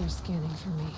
they're scanning for me.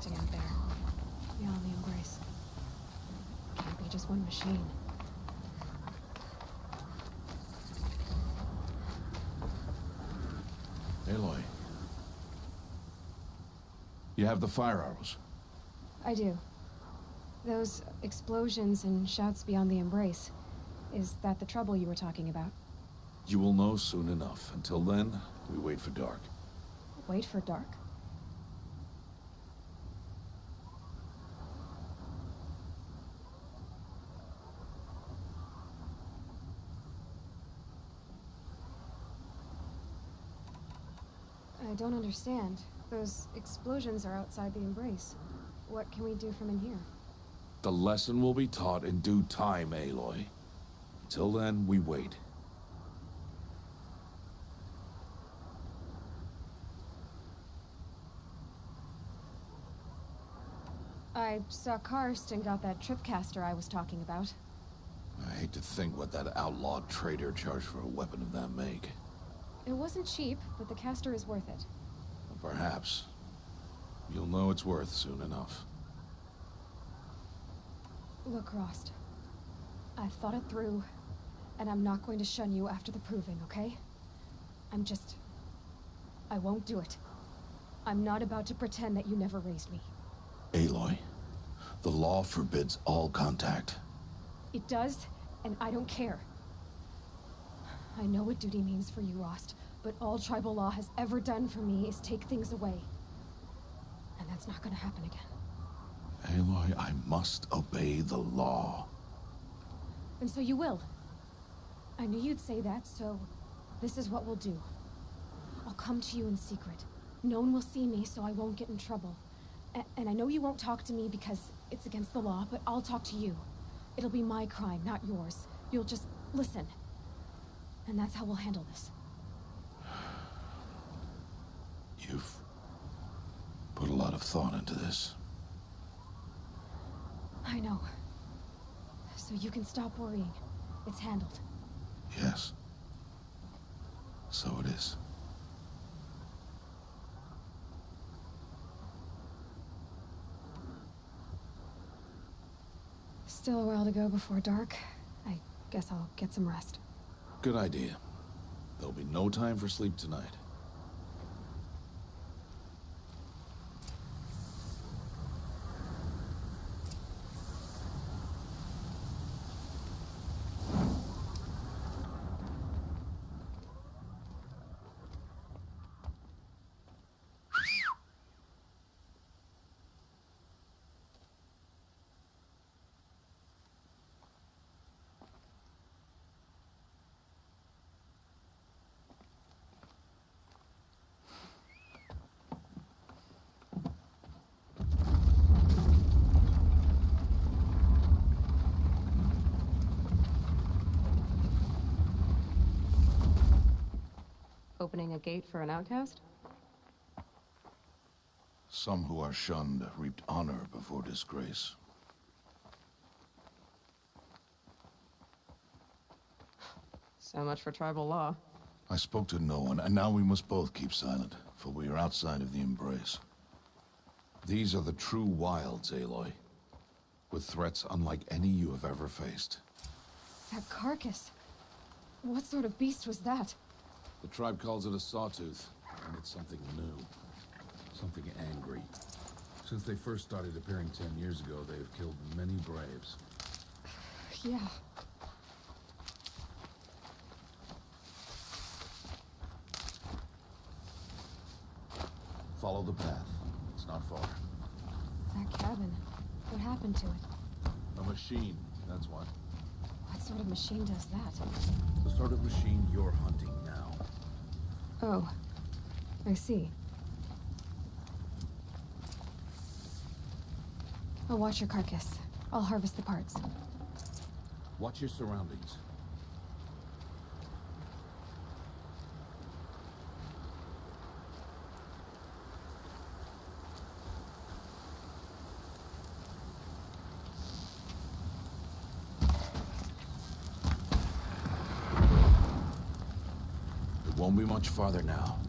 Out there, beyond the embrace. Can't be just one machine. Aloy. You have the fire arrows? I do. Those explosions and shouts beyond the embrace. Is that the trouble you were talking about? You will know soon enough. Until then, we wait for dark. Wait for dark? I don't understand. Those explosions are outside the embrace. What can we do from in here? The lesson will be taught in due time, Aloy. Until then, we wait. I saw Karst got that tripcaster I was talking about. I hate to think what that outlawed trader charged for a weapon of that make. It wasn't cheap, but the caster is worth it. Perhaps. You'll know it's worth soon enough. Look, Rost. I've thought it through, and I'm not going to shun you after the proving, okay? I won't do it. I'm not about to pretend that you never raised me. Aloy, the law forbids all contact. It does, and I don't care. I know what duty means for you, Rost, but all tribal law has ever done for me is take things away. And that's not gonna happen again. Aloy, I must obey the law. And so you will. I knew you'd say that, so this is what we'll do. I'll come to you in secret. No one will see me, so I won't get in trouble. And I know you won't talk to me because it's against the law, but I'll talk to you. It'll be my crime, not yours. You'll just listen. And that's how we'll handle this. You've put a lot of thought into this. I know. So you can stop worrying. It's handled. Yes. So it is. Still a while to go before dark. I guess I'll get some rest. Good idea. There'll be no time for sleep tonight. Opening a gate for an outcast? Some who are shunned reaped honor before disgrace. So much for tribal law. I spoke to no one, and now we must both keep silent, for we are outside of the embrace. These are the true wilds, Aloy, with threats unlike any you have ever faced. That carcass. What sort of beast was that? The tribe calls it a sawtooth, and it's something new. Something angry. Since they first started appearing 10 years ago, they have killed many braves. Yeah. Follow the path. It's not far. That cabin. What happened to it? A machine, that's what. What sort of machine does that? The sort of machine you're hunting now. Oh. I see. I'll watch your carcass. I'll harvest the parts. Watch your surroundings. It won't be much farther now.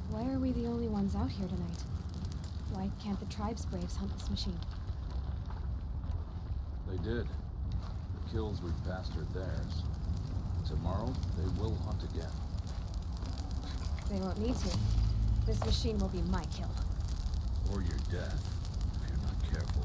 Why are we the only ones out here tonight? Why can't the tribe's braves hunt this machine? They did. The kills we passed are theirs. Tomorrow, they will hunt again. They won't need to. This machine will be my kill. Or your death, if you're not careful.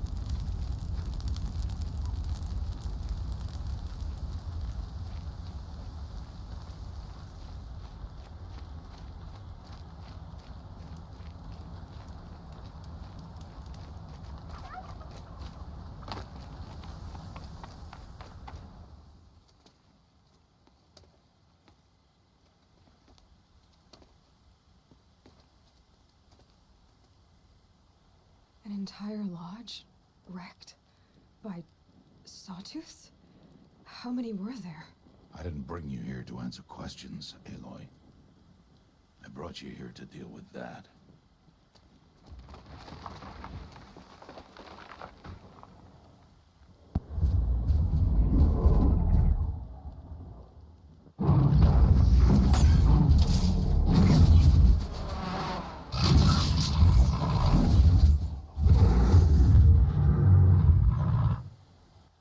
An entire lodge? Wrecked? By sawtooths? How many were there? I didn't bring you here to answer questions, Aloy. I brought you here to deal with that.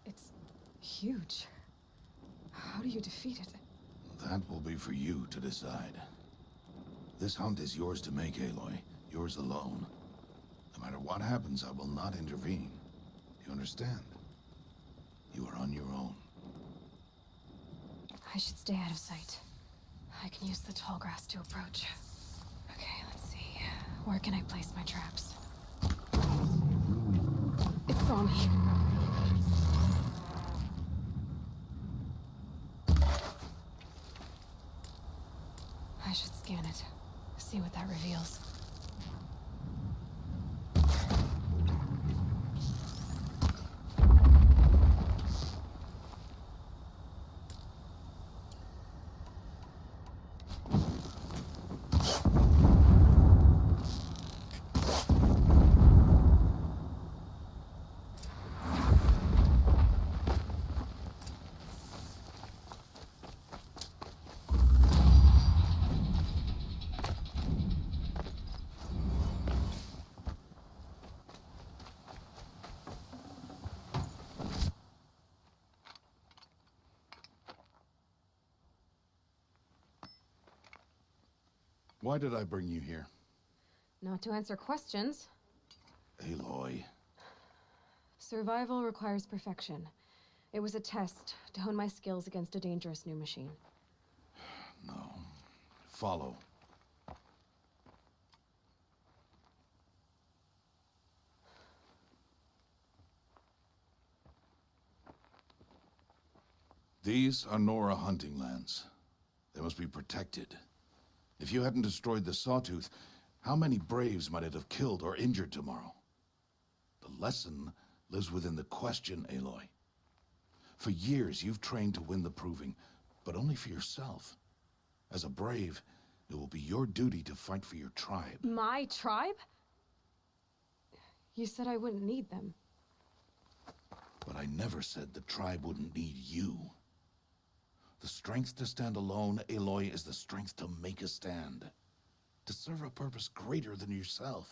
It's huge. How do you defeat it? That will be for you to decide. This hunt is yours to make, Aloy. Yours alone. No matter what happens, I will not intervene. You understand? You are on your own. I should stay out of sight. I can use the tall grass to approach. Okay, let's see. Where can I place my traps? It saw me. I should scan it. See what that reveals. Why did I bring you here? Not to answer questions. Aloy. Survival requires perfection. It was a test to hone my skills against a dangerous new machine. No. Follow. These are Nora hunting lands. They must be protected. If you hadn't destroyed the Sawtooth, how many Braves might it have killed or injured tomorrow? The lesson lives within the question, Aloy. For years, you've trained to win the proving, but only for yourself. As a Brave, it will be your duty to fight for your tribe. My tribe? You said I wouldn't need them. But I never said the tribe wouldn't need you. The strength to stand alone, Aloy, is the strength to make a stand. To serve a purpose greater than yourself.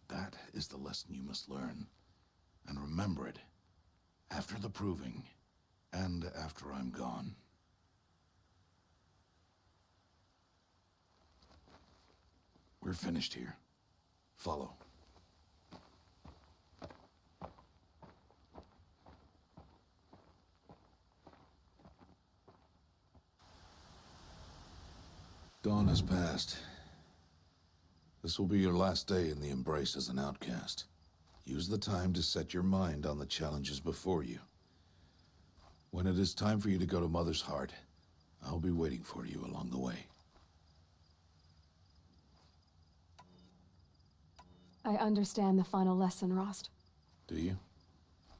That is the lesson you must learn. And remember it. After the proving. And after I'm gone. We're finished here. Follow. Dawn has passed. This will be your last day in the Embrace as an outcast. Use the time to set your mind on the challenges before you. When it is time for you to go to Mother's Heart, I'll be waiting for you along the way. I understand the final lesson, Rost. Do you?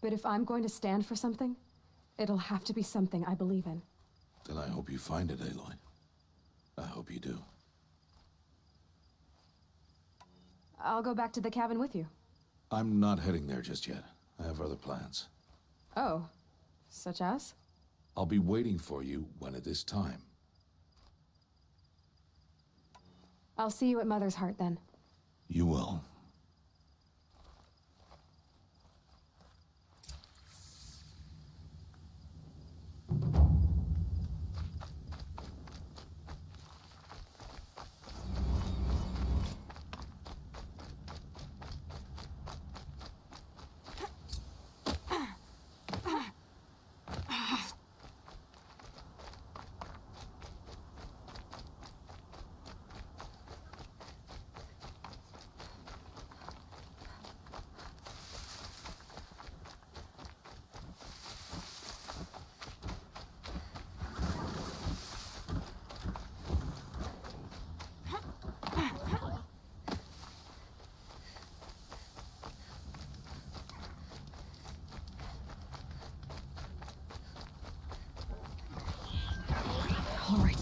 But if I'm going to stand for something, it'll have to be something I believe in. Then I hope you find it, Aloy. I hope you do. I'll go back to the cabin with you. I'm not heading there just yet. I have other plans. Oh, such as? I'll be waiting for you when it is time. I'll see you at Mother's Heart then. You will. All right.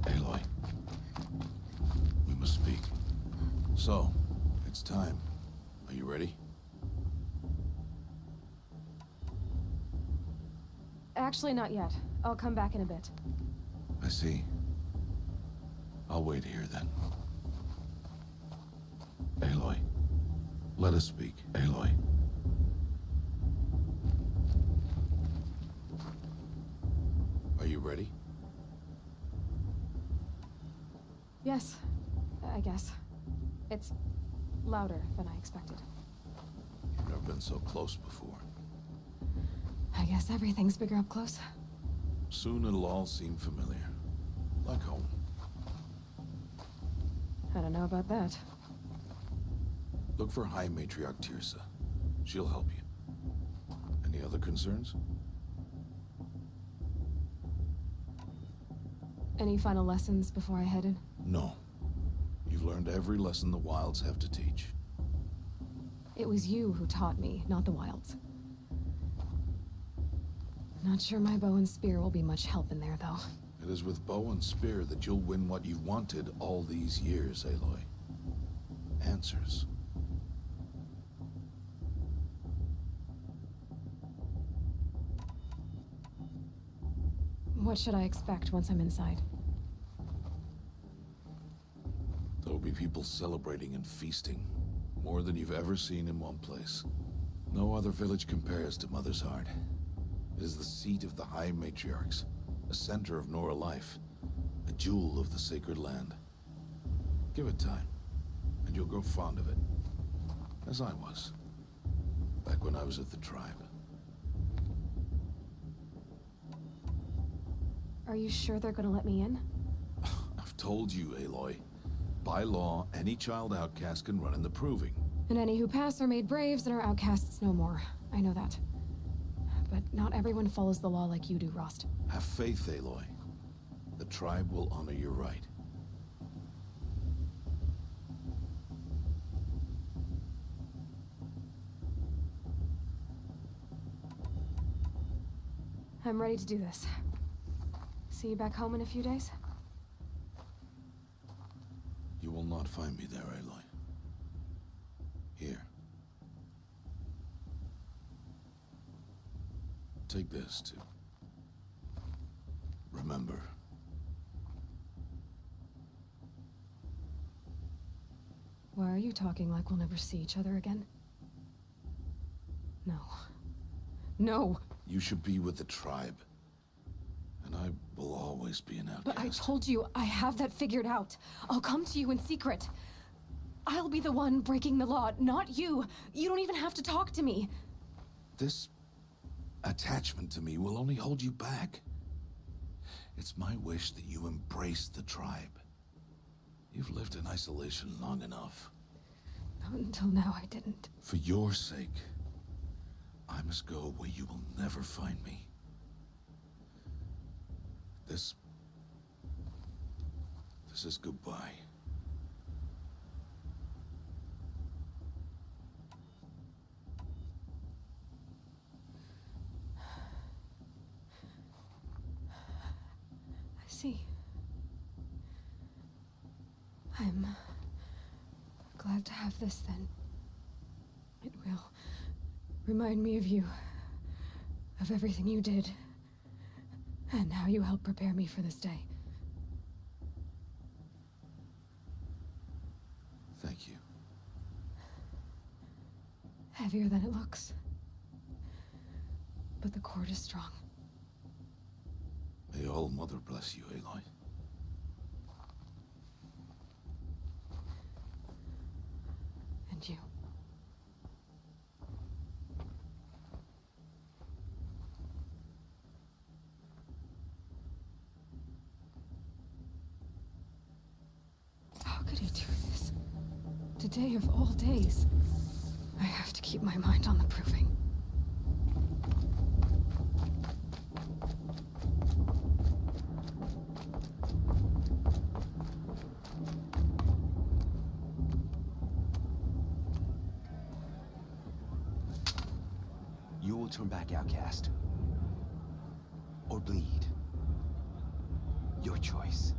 Aloy, we must speak. So, it's time. Are you ready? Actually, not yet. I'll come back in a bit. I see. I'll wait here then. Aloy, let us speak. Aloy. Are you ready? Yes, I guess. It's louder than I expected. You've never been so close before. I guess everything's bigger up close. Soon it'll all seem familiar. Like home. I don't know about that. Look for High Matriarch Tirsa. She'll help you. Any other concerns? Any final lessons before I head in? No. You've learned every lesson the Wilds have to teach. It was you who taught me, not the Wilds. Not sure my bow and spear will be much help in there, though. It is with bow and spear that you'll win what you've wanted all these years, Aloy. Answers. What should I expect once I'm inside? There will be people celebrating and feasting. More than you've ever seen in one place. No other village compares to Mother's Heart. It is the seat of the High Matriarchs, a center of Nora life, a jewel of the sacred land. Give it time, and you'll grow fond of it. As I was, back when I was at the tribe. Are you sure they're gonna let me in? I've told you, Aloy. By law, any child outcast can run in the Proving. And any who pass are made braves and are outcasts no more. I know that. But not everyone follows the law like you do, Rost. Have faith, Aloy. The tribe will honor your right. I'm ready to do this. See you back home in a few days? You will not find me there, Aloy. Take this, too. Remember. Why are you talking like we'll never see each other again? No. No! You should be with the tribe. And I will always be an outcast. But I told you, I have that figured out. I'll come to you in secret. I'll be the one breaking the law, not you. You don't even have to talk to me. This attachment to me will only hold you back. It's my wish that you embrace the tribe. You've lived in isolation long enough. Not until now, I didn't. For your sake, I must go where you will never find me. This is goodbye. I see. I'm glad to have this then. It will remind me of you, of everything you did, and how you helped prepare me for this day. Thank you. Heavier than it looks. But the cord is strong. May All Mother bless you, Aloy. And you. How could he do this? Today of all days. I have to keep my mind on the proving. You will turn back, outcast. Or bleed. Your choice.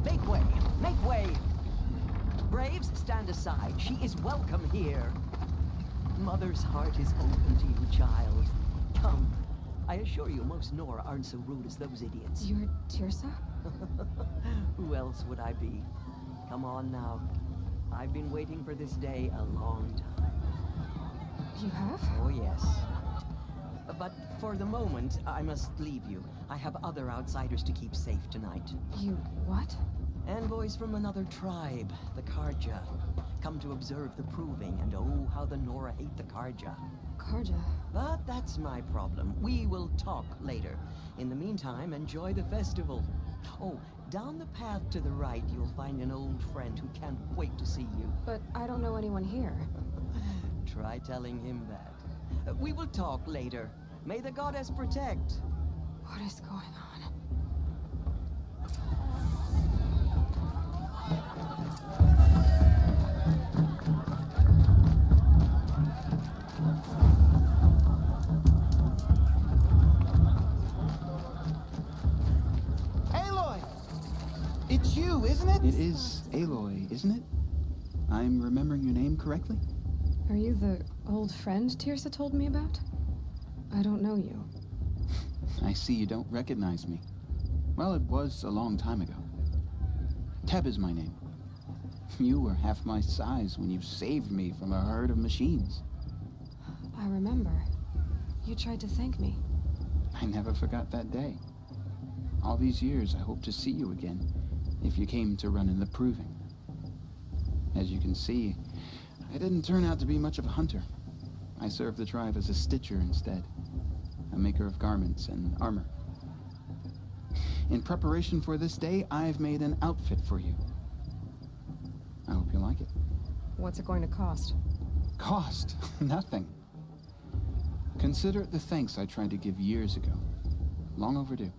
Make way! Make way! Braves, stand aside. She is welcome here. Mother's heart is open to you, child. Come. I assure you, most Nora aren't so rude as those idiots. You're Tirsa? Who else would I be? Come on now. I've been waiting for this day a long time. You have? Oh, yes. But for the moment, I must leave you. I have other outsiders to keep safe tonight. You what? Envoys from another tribe, the Karja. Come to observe the proving, and oh, how the Nora hate the Karja. Karja? But that's my problem. We will talk later. In the meantime, enjoy the festival. Oh, down the path to the right, you'll find an old friend who can't wait to see you. But I don't know anyone here. Try telling him that. We will talk later. May the goddess protect. What is going on? Aloy! It's you, isn't it? It is Aloy, isn't it? I'm remembering your name correctly? Are you the old friend Tirsa told me about? I don't know you. I see you don't recognize me. Well, it was a long time ago. Teb is my name. You were half my size when you saved me from a herd of machines. I remember. You tried to thank me. I never forgot that day. All these years, I hope to see you again, if you came to run in the proving. As you can see, I didn't turn out to be much of a hunter. I served the tribe as a stitcher instead, a maker of garments and armor. In preparation for this day, I've made an outfit for you. I hope you like it. What's it going to cost? Cost? Nothing. Consider it the thanks I tried to give years ago. Long overdue.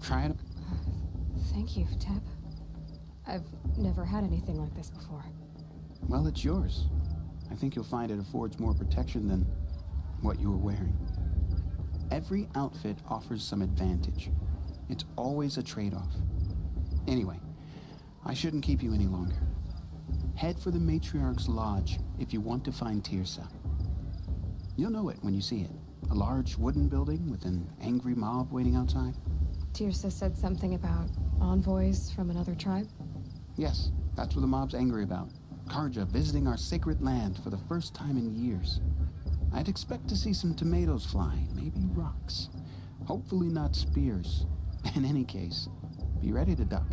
Try it. Thank you, Tep. I've never had anything like this before. Well, it's yours. I think you'll find it affords more protection than what you were wearing. Every outfit offers some advantage. It's always a trade-off. Anyway, I shouldn't keep you any longer. Head for the Matriarch's Lodge if you want to find Tirsa. You'll know it when you see it. A large wooden building with an angry mob waiting outside. Tirsa said something about envoys from another tribe? Yes, that's what the mob's angry about. Karja visiting our sacred land for the first time in years. I'd expect to see some tomatoes fly, maybe rocks. Hopefully not spears. In any case, be ready to duck.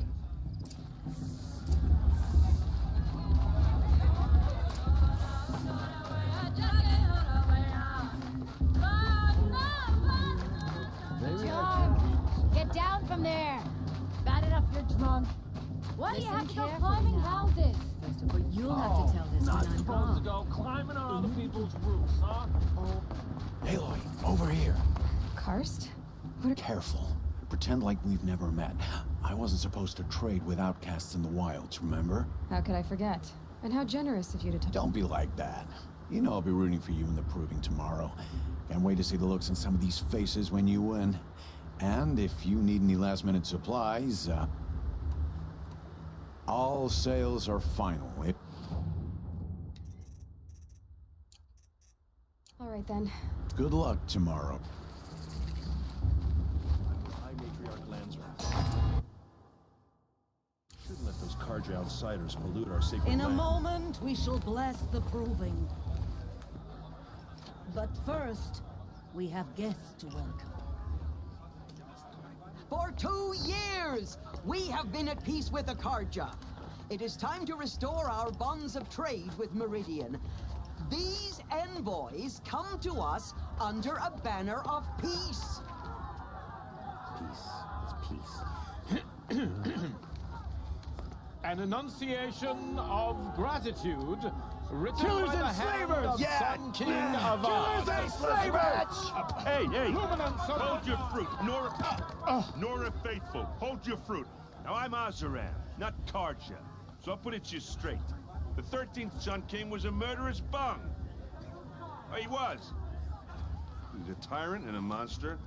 Get down from there! Bad enough you're drunk. Why do you have to go climbing houses? First of all, you'll have to tell this when I'm supposed gone. to go climbing on other people's roofs, huh? Aloy, over here. Karst? Careful. Pretend like we've never met. I wasn't supposed to trade with outcasts in the wilds, remember? How could I forget? And how generous of you to tell. Don't be like that. You know I'll be rooting for you in the proving tomorrow. Can't wait to see the looks on some of these faces when you win. And if you need any last-minute supplies, all sales are final. All right then. Good luck tomorrow. High Matriarch lands are. Shouldn't let those Karja outsiders pollute our sacred In a land. moment, we shall bless the proving. But first, we have guests to welcome. For 2 years, we have been at peace with the Karja. It is time to restore our bonds of trade with Meridian. These envoys come to us under a banner of peace. Peace. It's peace. An enunciation of gratitude written Killers by the and hand slavers! of Yeah! Sun King of Killers and slavers! Hey, Luminance of hold your fruit. Nora Faithful, hold your fruit. Now, I'm Azaran, not Karja, so I'll put it to you straight. The 13th Sun King was a murderous bung. Oh, he was. He was a tyrant and a monster.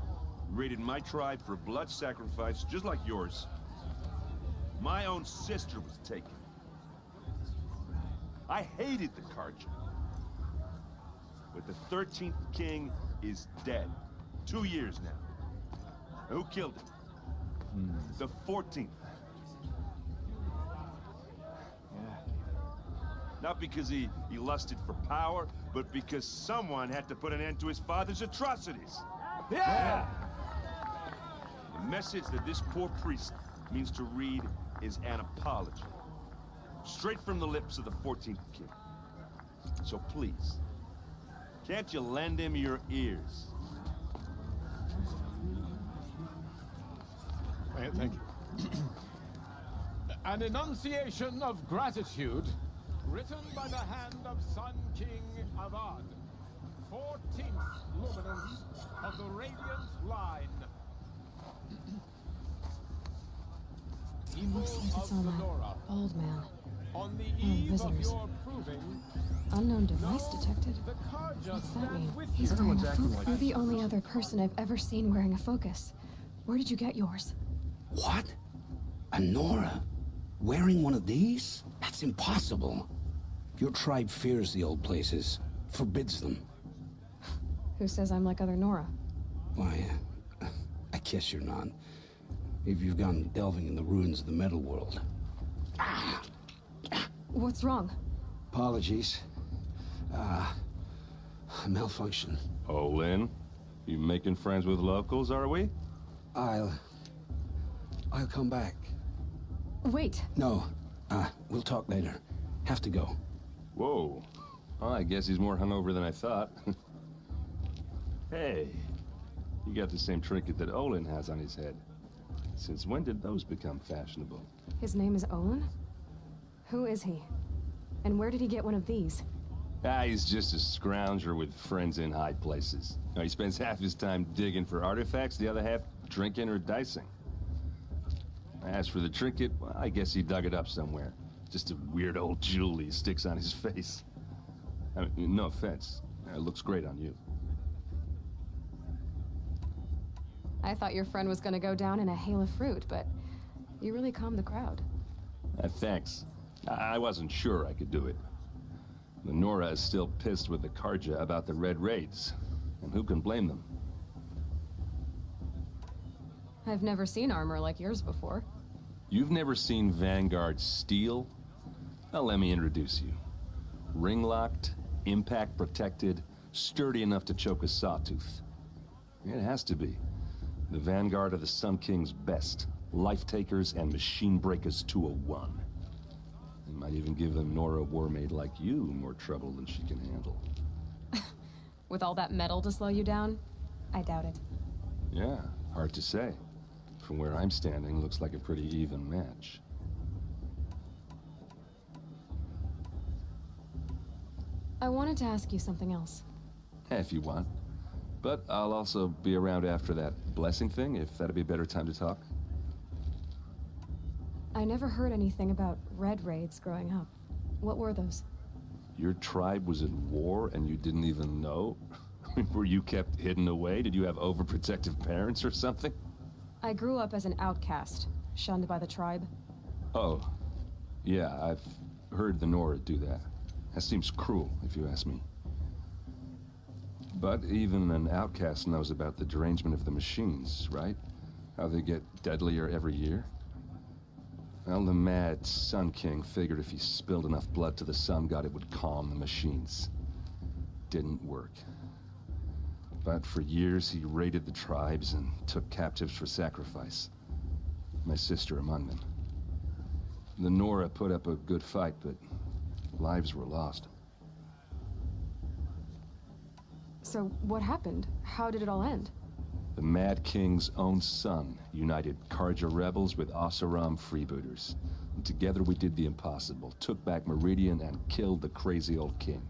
Raided my tribe for blood sacrifice, just like yours. My own sister was taken. I hated the Karja. But the 13th king is dead. 2 years now. Who killed him? The 14th. Not because he lusted for power, but because someone had to put an end to his father's atrocities. Yeah! The message that this poor priest means to read is an apology. Straight from the lips of the 14th king. So please, can't you lend him your ears? Thank you. An enunciation of gratitude written by the hand of Sun King Avad, 14th luminance of the Radiant Line. It looks like it's on Nora. that old man. On the eve of visitors. your proving, Unknown device detected. the Karja What's that mean? stand with He's you. wearing a focus. You're the only other person I've ever seen wearing a focus. Where did you get yours? What? A Nora? Wearing one of these? That's impossible. Your tribe fears the old places, forbids them. Who says I'm like other Nora? Why, I guess you're not. If you've gone delving in the ruins of the metal world. What's wrong? Apologies. Malfunction. Oh, Lynn, you making friends with locals, are we? I'll come back. Wait. No, we'll talk later. Have to go. Whoa. Well, I guess he's more hungover than I thought. Hey, you got the same trinket that Olin has on his head. Since when did those become fashionable? His name is Olin? Who is he? And where did he get one of these? He's just a scrounger with friends in high places. He spends half his time digging for artifacts, the other half drinking or dicing. As for the trinket, well, I guess he dug it up somewhere. Just a weird old jewel he sticks on his face. I mean, no offense. It looks great on you. I thought your friend was gonna go down in a hail of fruit, but you really calmed the crowd. Thanks. I wasn't sure I could do it. The Nora is still pissed with the Karja about the Red Raids, and who can blame them? I've never seen armor like yours before. You've never seen Vanguard steel? Well, let me introduce you. Ring-locked, impact-protected, sturdy enough to choke a sawtooth. It has to be. The Vanguard of the Sun King's best. Life-takers and machine breakers to a one. It might even give a Nora warmaid like you more trouble than she can handle. With all that metal to slow you down? I doubt it. Yeah, hard to say. From where I'm standing, looks like a pretty even match. I wanted to ask you something else. If you want. But I'll also be around after that blessing thing, if that'd be a better time to talk. I never heard anything about Red Raids growing up. What were those? Your tribe was in war and you didn't even know? Were you kept hidden away? Did you have overprotective parents or something? I grew up as an outcast, shunned by the tribe. Oh, yeah, I've heard the Nora do that. That seems cruel, if you ask me. But even an outcast knows about the derangement of the machines, right? How they get deadlier every year? Well, the mad Sun King figured if he spilled enough blood to the Sun God, it would calm the machines. Didn't work. But for years, he raided the tribes and took captives for sacrifice. My sister among them. The Nora put up a good fight, but lives were lost. So what happened? How did it all end? The Mad King's own son united Karja rebels with Oseram freebooters. And together we did the impossible, took back Meridian and killed the crazy old king.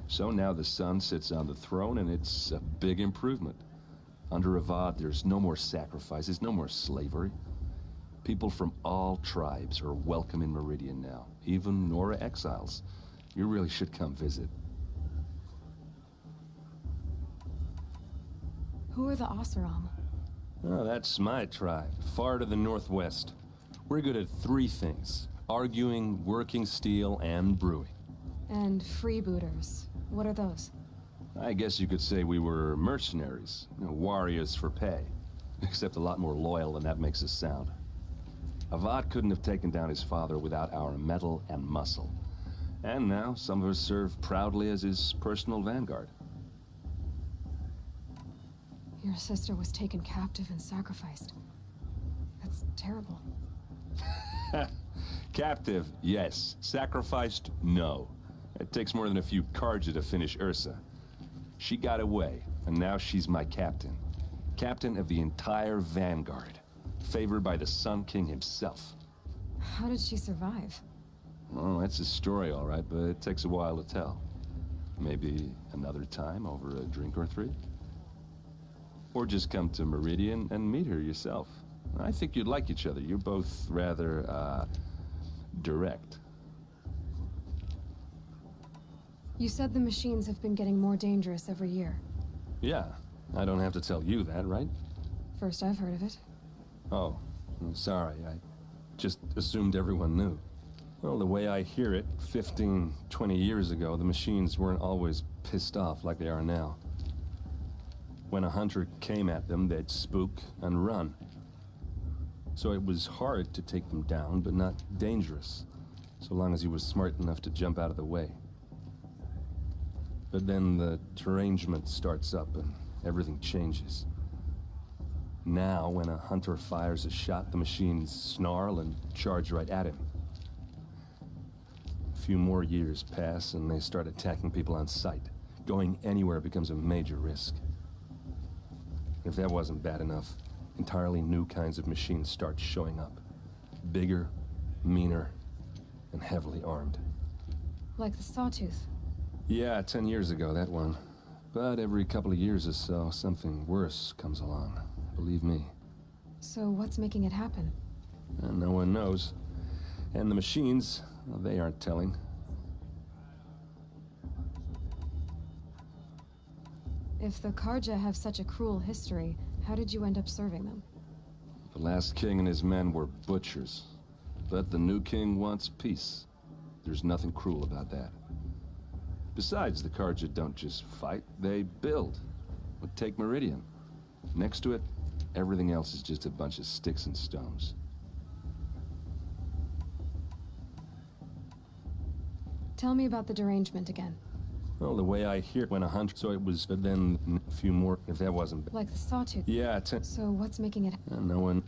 So now the son sits on the throne and it's a big improvement. Under Avad, there's no more sacrifices, no more slavery. People from all tribes are welcome in Meridian now, even Nora exiles. You really should come visit. Who are the Oseram? Oh, that's my tribe, far to the northwest. We're good at three things: arguing, working steel, and brewing. And freebooters. What are those? I guess you could say we were mercenaries, warriors for pay. Except a lot more loyal than that makes us sound. Avad couldn't have taken down his father without our metal and muscle. And now, some of us serve proudly as his personal vanguard. Your sister was taken captive and sacrificed. That's terrible. Captive, yes. Sacrificed, no. It takes more than a few Karja to finish Ursa. She got away, and now she's my captain. Captain of the entire Vanguard. Favored by the Sun King himself. How did she survive? Well, that's a story, all right, but it takes a while to tell. Maybe another time over a drink or three? Or just come to Meridian and meet her yourself. I think you'd like each other. You're both rather, direct. You said the machines have been getting more dangerous every year. Yeah, I don't have to tell you that, right? First I've heard of it. Oh, I'm sorry. I just assumed everyone knew. Well, the way I hear it, 15, 20 years ago, the machines weren't always pissed off like they are now. When a hunter came at them, they'd spook and run. So it was hard to take them down, but not dangerous, so long as he was smart enough to jump out of the way. But then the derangement starts up and everything changes. Now, when a hunter fires a shot, the machines snarl and charge right at him. A few more years pass and they start attacking people on sight. Going anywhere becomes a major risk. If that wasn't bad enough, entirely new kinds of machines start showing up. Bigger, meaner, and heavily armed. Like the Sawtooth? Yeah, 10 years ago, that one. But every couple of years or so, something worse comes along. Believe me. So what's making it happen? And no one knows. And the machines, well, they aren't telling. If the Karja have such a cruel history, how did you end up serving them? The last king and his men were butchers. But the new king wants peace. There's nothing cruel about that. Besides, the Karja don't just fight, they build. But take Meridian. Next to it, everything else is just a bunch of sticks and stones. Tell me about the derangement again. Well, the way I hear it, when 100, so it was then a few more, if that wasn't... Like the sawtooth? Yeah, So what's making it... no one...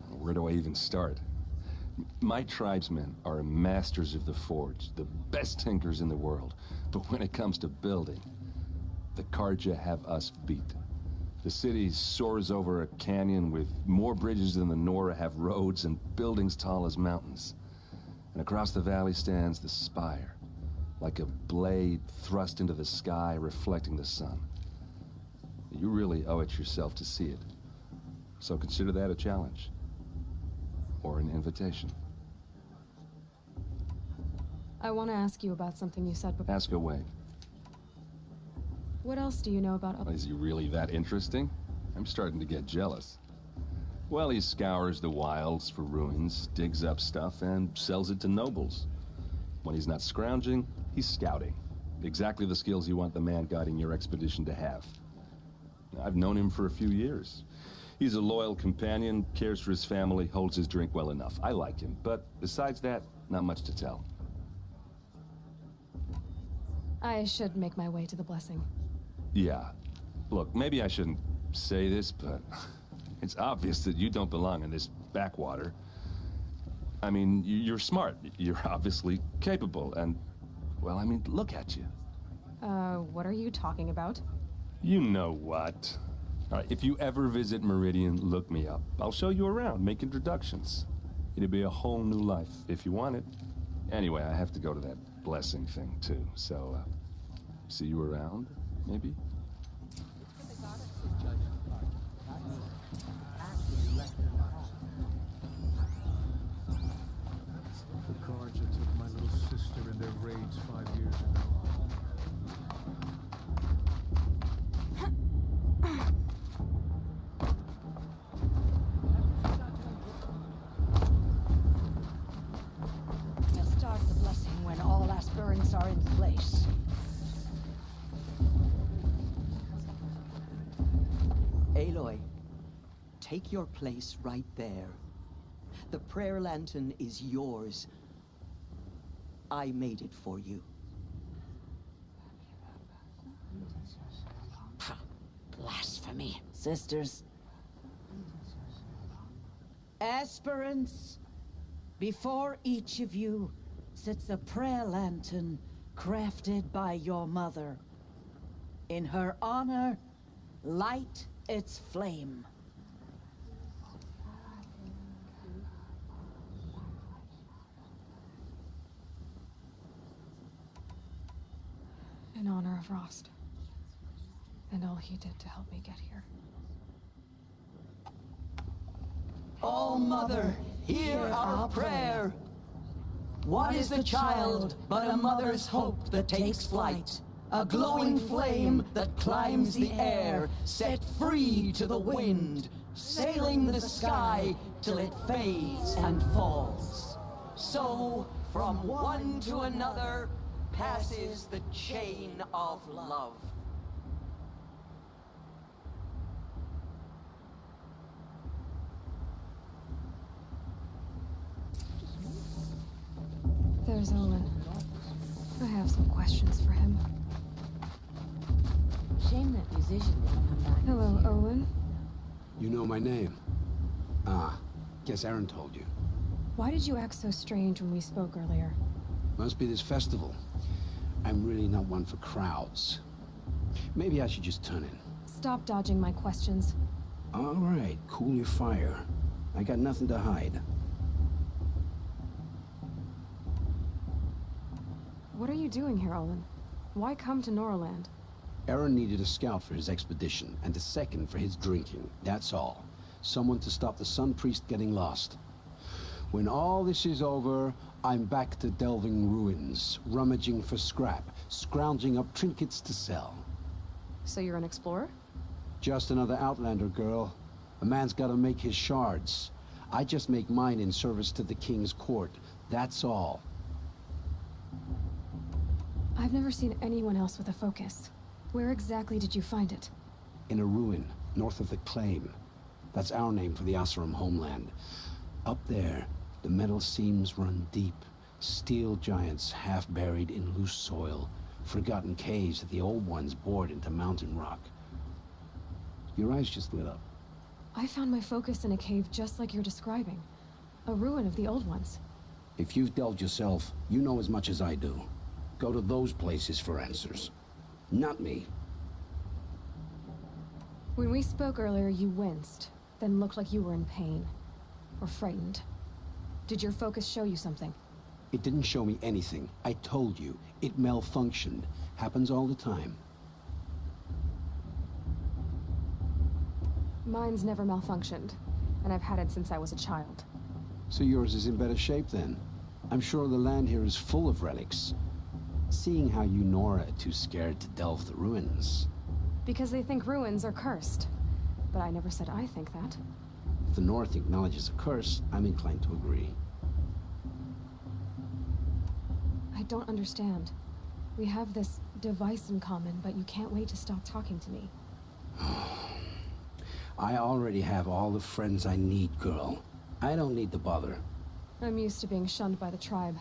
Where do I even start? My tribesmen are masters of the forge, the best tinkers in the world. But when it comes to building, the Karja have us beat. The city soars over a canyon with more bridges than the Nora have roads and buildings tall as mountains. And across the valley stands the spire, like a blade thrust into the sky, reflecting the sun. You really owe it yourself to see it. So consider that a challenge. Or an invitation. I want to ask you about something you said before. Ask away. What else do you know about... Is he really that interesting? I'm starting to get jealous. Well, he scours the wilds for ruins, digs up stuff, and sells it to nobles. When he's not scrounging, he's scouting. Exactly the skills you want the man guiding your expedition to have. I've known him for a few years. He's a loyal companion, cares for his family, holds his drink well enough. I like him, but besides that, not much to tell. I should make my way to the blessing. Yeah. Look, maybe I shouldn't say this, but it's obvious that you don't belong in this backwater. I mean, you're smart. You're obviously capable, and, well, I mean, look at you. What are you talking about? You know what. All right, if you ever visit Meridian, look me up. I'll show you around, make introductions. It'll be a whole new life, if you want it. Anyway, I have to go to that blessing thing, too, so, see you around, maybe? The Karja took my little sister in their raids 5 years ago. We'll start the blessing when all aspirants are in place. Aloy, take your place right there. The prayer lantern is yours. I made it for you. Blasphemy. Sisters. Aspirants, before each of you sits a prayer lantern crafted by your mother. In her honor, light its flame. In honor of Rost. And all he did to help me get here. Oh, Mother, hear our prayer. What is the child but a mother's hope that takes flight? A glowing flame that climbs the air, set free to the wind, sailing the sky till it fades and falls. So, from one to another, passes the chain of love. There's Olin. I have some questions for him. Shame that musician didn't come back. Hello, Olin. You know my name? Ah, guess Aaron told you. Why did you act so strange when we spoke earlier? Must be this festival. I'm really not one for crowds. Maybe I should just turn in. Stop dodging my questions. All right, cool your fire. I got nothing to hide. What are you doing here, Olin? Why come to Noraland? Aaron needed a scout for his expedition, and a second for his drinking. That's all. Someone to stop the Sun Priest getting lost. When all this is over, I'm back to delving ruins, rummaging for scrap, scrounging up trinkets to sell. So you're an explorer? Just another Outlander, girl. A man's gotta make his shards. I just make mine in service to the King's court. That's all. I've never seen anyone else with a focus. Where exactly did you find it? In a ruin, north of the Claim. That's our name for the Oseram homeland. Up there, the metal seams run deep. Steel giants half buried in loose soil. Forgotten caves that the old ones bored into mountain rock. Your eyes just lit up. I found my focus in a cave just like you're describing. A ruin of the old ones. If you've delved yourself, you know as much as I do. Go to those places for answers. Not me. When we spoke earlier, you winced, then looked like you were in pain. Or frightened. Did your focus show you something? It didn't show me anything. I told you. It malfunctioned. Happens all the time. Mine's never malfunctioned, and I've had it since I was a child. So yours is in better shape then. I'm sure the land here is full of relics. Seeing how you Nora are too scared to delve the ruins. Because they think ruins are cursed. But I never said I think that. If the North acknowledges a curse, I'm inclined to agree. I don't understand. We have this device in common, but you can't wait to stop talking to me. I already have all the friends I need, girl. I don't need the bother. I'm used to being shunned by the tribe.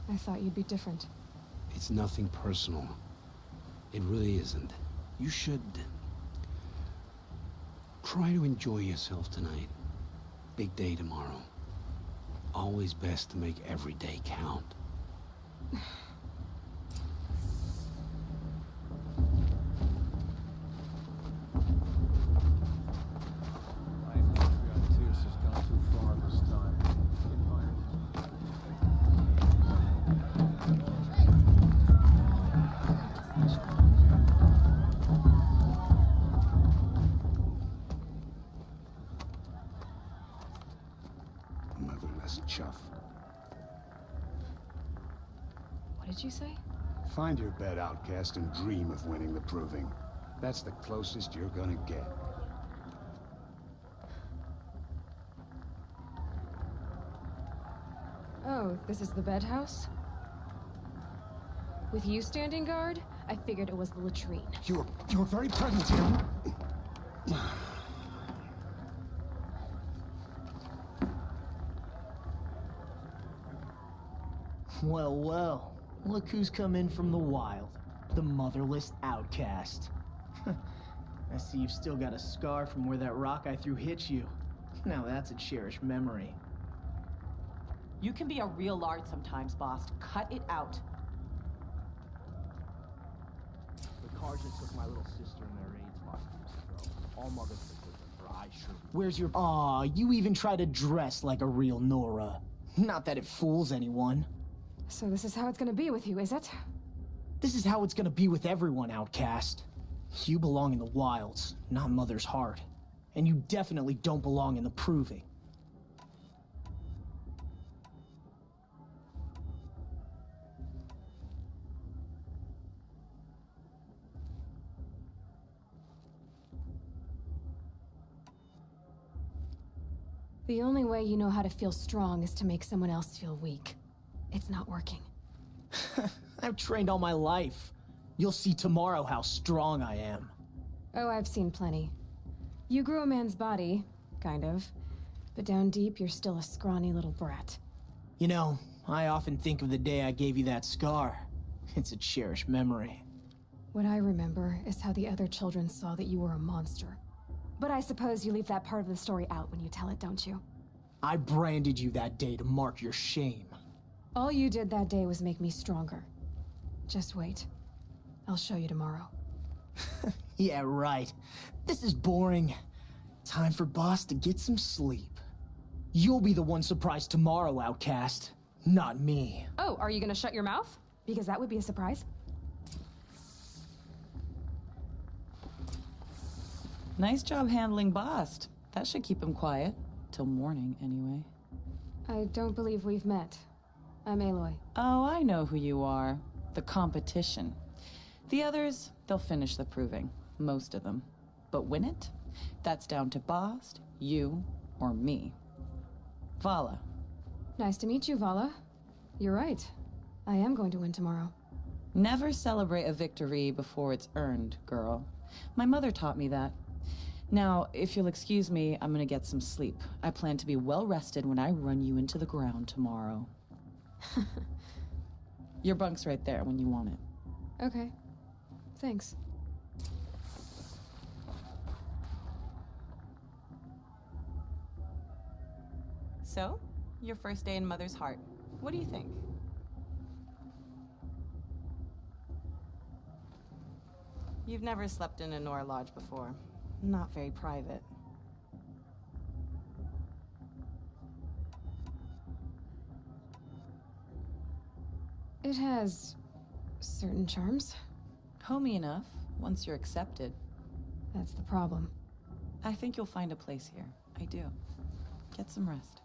I thought you'd be different. It's nothing personal. It really isn't. You should... try to enjoy yourself tonight. Big day tomorrow. Always best to make every day count. Motherless chuff. What did you say? Find your bed, outcast, and dream of winning the proving. That's the closest you're gonna get. Oh, this is the bed house? With you standing guard, I figured it was the latrine. Your very presence here. Well, well. Look who's come in from the wild. The motherless outcast. I see you've still got a scar from where that rock I threw hit you. Now that's a cherished memory. You can be a real lard sometimes, boss. Cut it out. The Carja took my little sister in their raids last week, bro. All mothers for I sure. Where's your... Aw, you even try to dress like a real Nora. Not that it fools anyone. So this is how it's gonna be with you, is it? This is how it's gonna be with everyone, outcast. You belong in the wilds, not Mother's heart. And you definitely don't belong in the proving. The only way you know how to feel strong is to make someone else feel weak. It's not working. I've trained all my life. You'll see tomorrow how strong I am. Oh, I've seen plenty. You grew a man's body, kind of. But down deep, you're still a scrawny little brat. You know, I often think of the day I gave you that scar. It's a cherished memory. What I remember is how the other children saw that you were a monster. But I suppose you leave that part of the story out when you tell it, don't you? I branded you that day to mark your shame. All you did that day was make me stronger. Just wait. I'll show you tomorrow. Yeah, right. This is boring. Time for Boss to get some sleep. You'll be the one surprised tomorrow, outcast. Not me. Oh, are you gonna shut your mouth? Because that would be a surprise. Nice job handling Bast. That should keep him quiet. Till morning, anyway. I don't believe we've met. I'm Aloy. Oh, I know who you are. The competition. The others, they'll finish the proving. Most of them. But win it? That's down to Bast, you, or me. Vala. Nice to meet you, Vala. You're right. I am going to win tomorrow. Never celebrate a victory before it's earned, girl. My mother taught me that. Now, if you'll excuse me, I'm gonna get some sleep. I plan to be well rested when I run you into the ground tomorrow. Your bunk's right there when you want it. Okay. Thanks. So, your first day in Mother's Heart. What do you think? You've never slept in a Nora lodge before. Not very private. It has certain charms. Homey enough, once you're accepted. That's the problem. I think you'll find a place here. I do. Get some rest.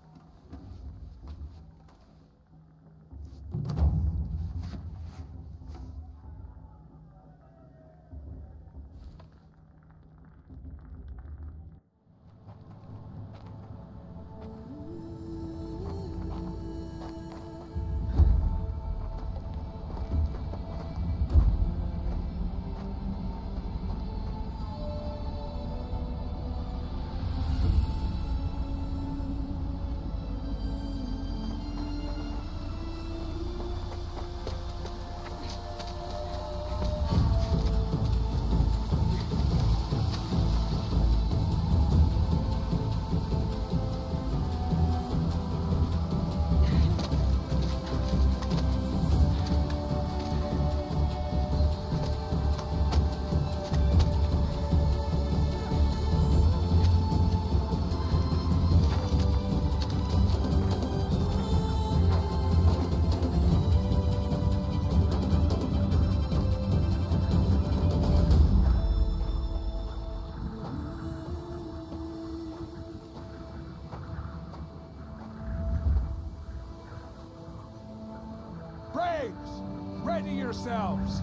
Ready yourselves!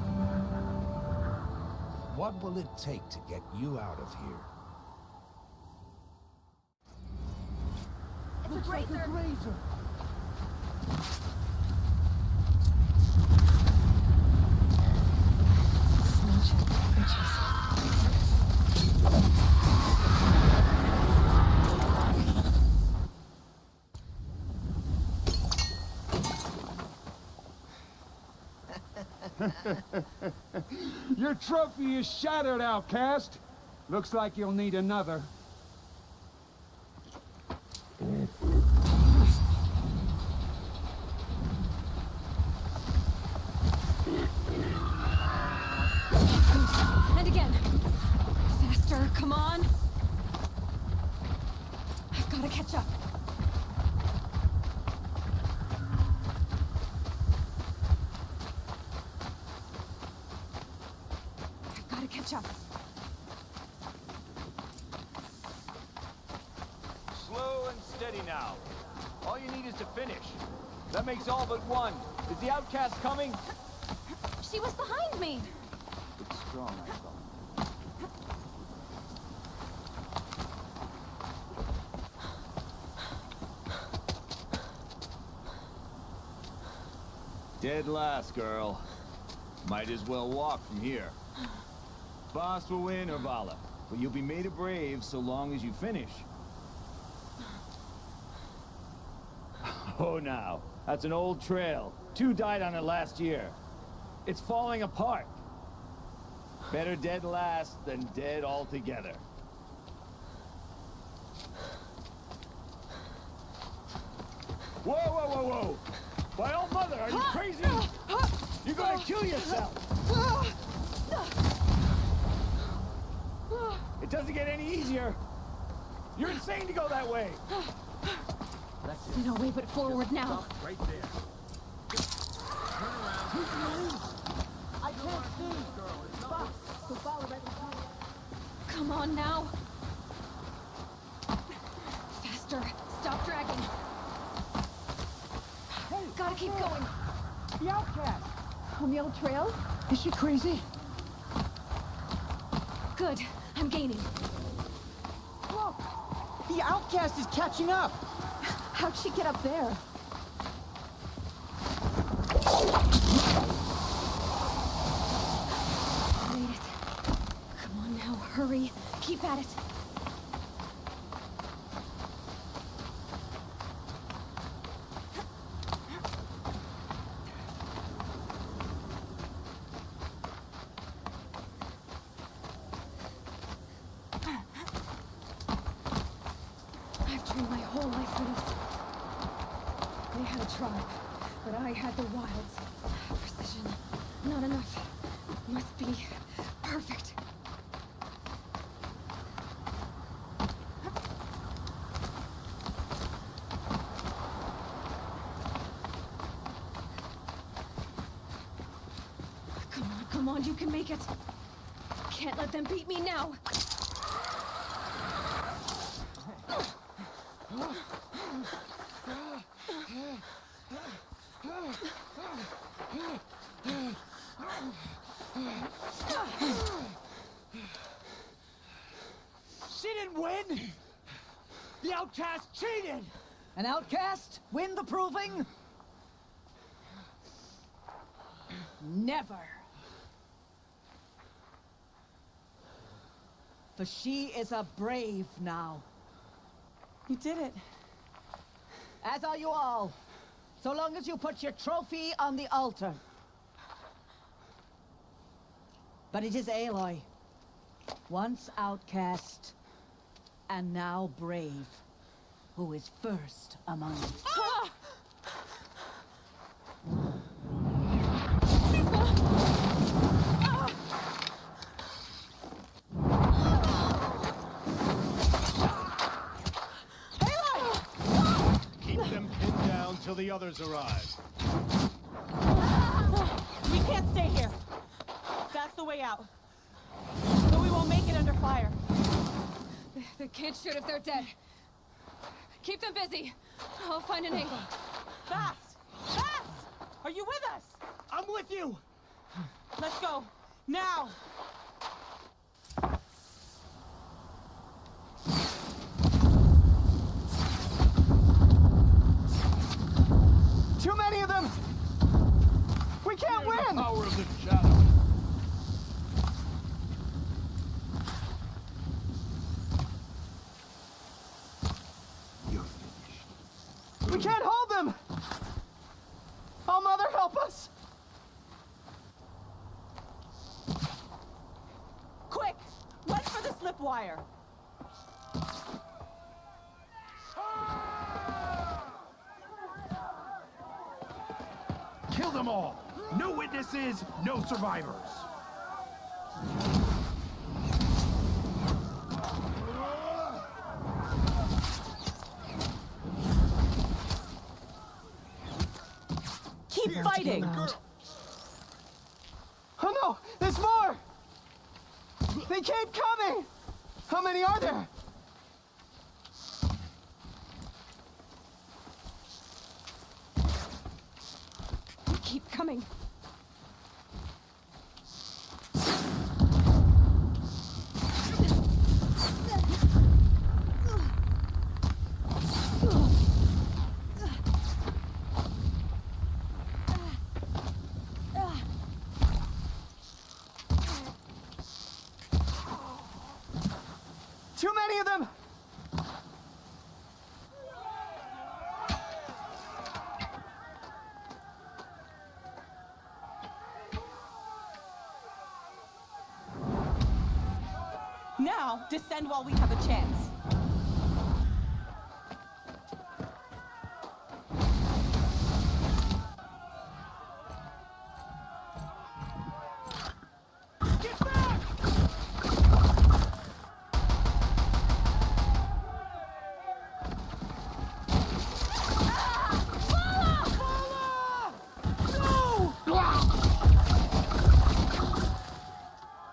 What will it take to get you out of here? It's a grazer! Your trophy is shattered, outcast. Looks like you'll need another. And again. Faster, come on. I've got to catch up. Catch up. Slow and steady now. All you need is to finish. That makes all but one. Is the outcast coming? She was behind me. It's strong, I thought. Dead last, girl. Might as well walk from here. Boss will win or Vala, but you'll be made a brave so long as you finish. Oh, now, that's an old trail. 2 died on it last year. It's falling apart. Better dead last than dead altogether. Whoa, whoa, whoa, whoa! By all mother, are you crazy? You're gonna kill yourself! It doesn't get any easier. You're insane to go that way. No way but forward now. Right there. Turn around. I can't see. Stop. So follow right behind. Come on now. Keep going. The outcast! On the old trail? Is she crazy? Good. I'm gaining. Look! The outcast is catching up! How'd she get up there? Made it. Come on now, hurry. Keep at it. I've trained my whole life for this. They had a tribe, but I had the wilds. Precision. Not enough. Must be perfect. Come on, you can make it. Can't let them beat me now. She didn't win! The outcast cheated! An outcast? Win the proving? Never. For she is a brave now. You did it. As are you all. So long as you put your trophy on the altar. But it is Aloy. Once outcast, and now brave, who is first among you. Ah! Keep them pinned down till the others arrive. We can't stay here. That's the way out. So we won't make it under fire. They can't shoot if they're dead. Keep them busy. I'll find an angle. Fast! Fast! Are you with us? I'm with you! Let's go. Now! Too many of them! We can't win! The power of the shadow. We can't hold them! Oh, Mother, help us! Quick! Run for the slip wire! Kill them all! No witnesses, no survivors! Keep fighting! Oh no! There's more! They keep coming! How many are there? They keep coming. Too many of them! Now, descend while we have a chance. Get back!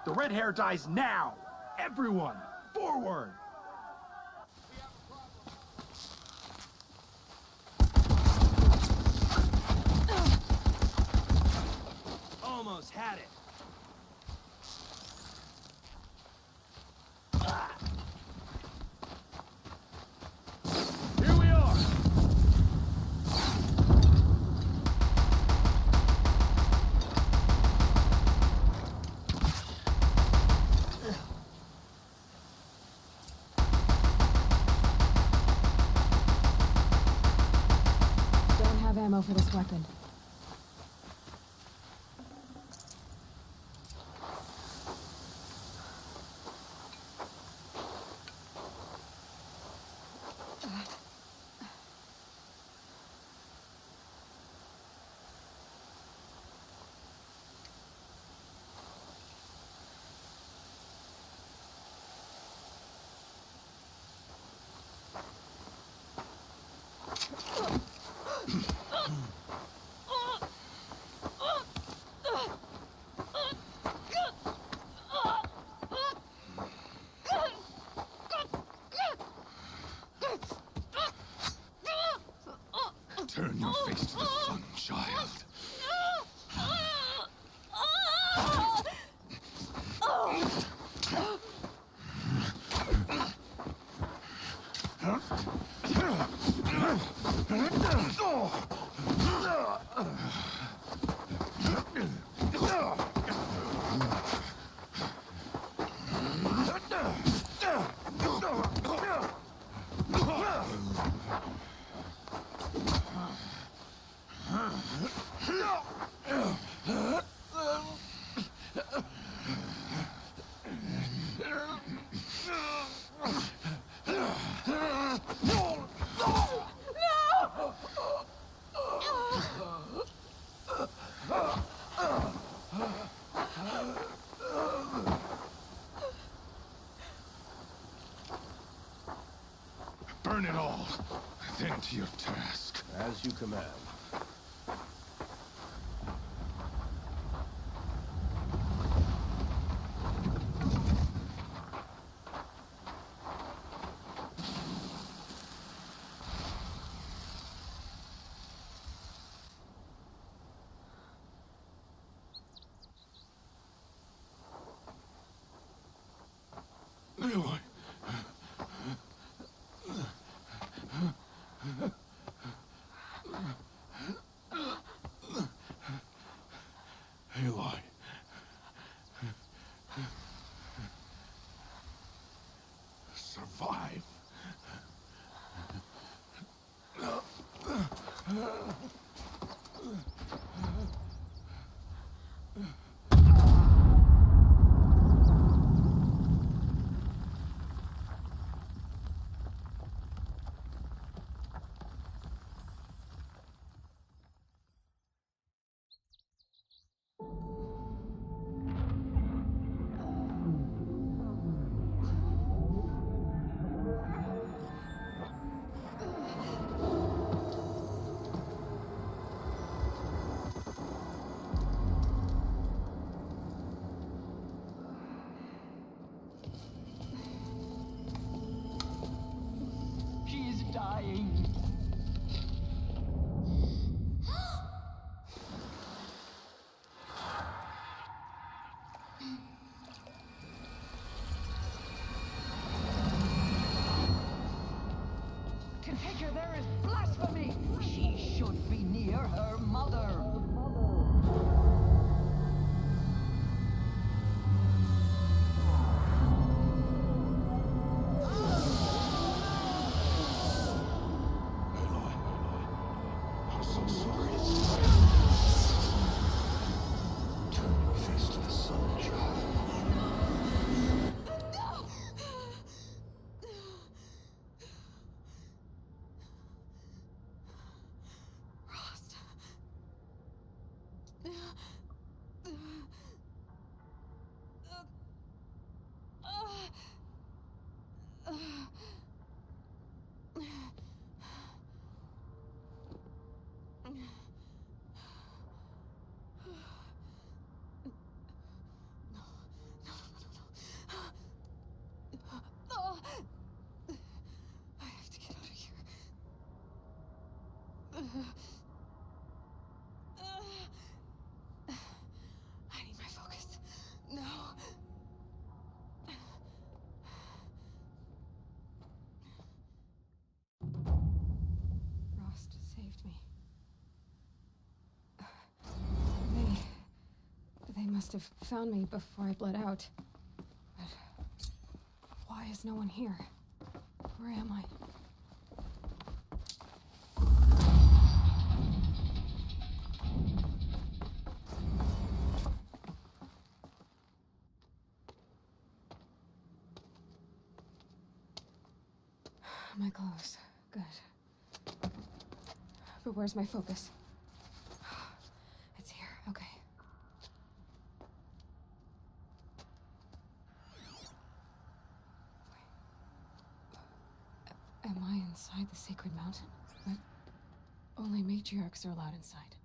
The red hair dies now! Everyone, forward! Burn it all, then to your task. As you command. Aloy. Aloy. Survive. She is dying. To take her there is blasphemy. She should be near her mother. I'm so sorry. Turn your face to the sun, child. Rost. I have to get out of here. I need my focus. No. Rost saved me. They must have found me before I bled out. But why is no one here? Where am I? My clothes. Good. But where's my focus? It's here. Okay. Wait. Am I inside the sacred mountain? But only matriarchs are allowed inside.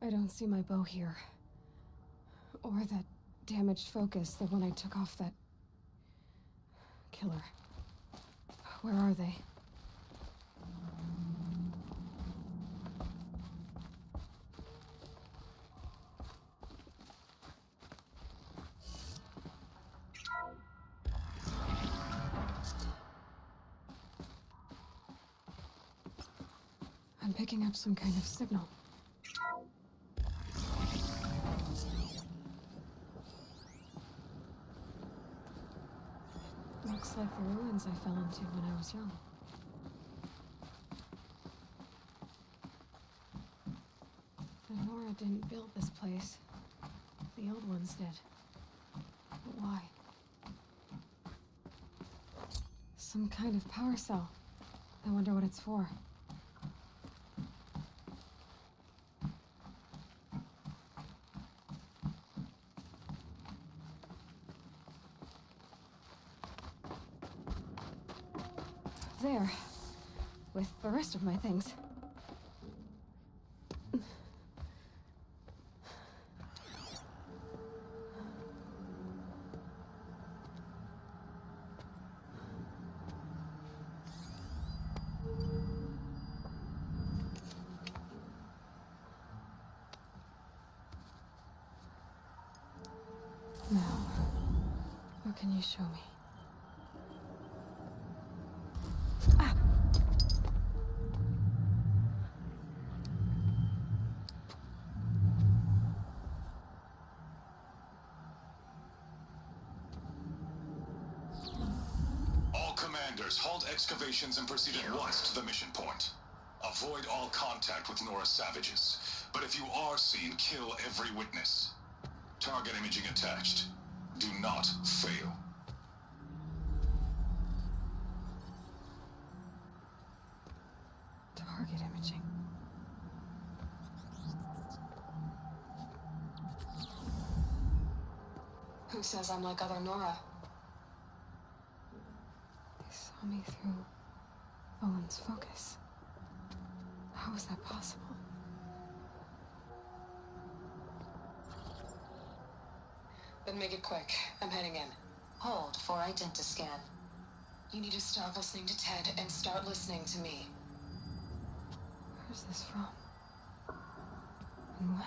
I don't see my bow here. Or that damaged focus, the one I took off that killer. Where are they? I'm picking up some kind of signal. Looks like the ruins I fell into when I was young. Nora didn't build this place. The old ones did. But why? Some kind of power cell. I wonder what it's for. There. With the rest of my things. Now, what can you show me? Ah! All commanders, halt excavations and proceed at once to the mission point. Avoid all contact with Nora savages. But if you are seen, kill every witness. Target imaging attached. Do not fail. Target imaging. Who says I'm like other Nora? They saw me through Owen's focus. How is that possible? Then make it quick. I'm heading in. Hold for identiscan. You need to stop listening to Ted and start listening to me. Where's this from? And when?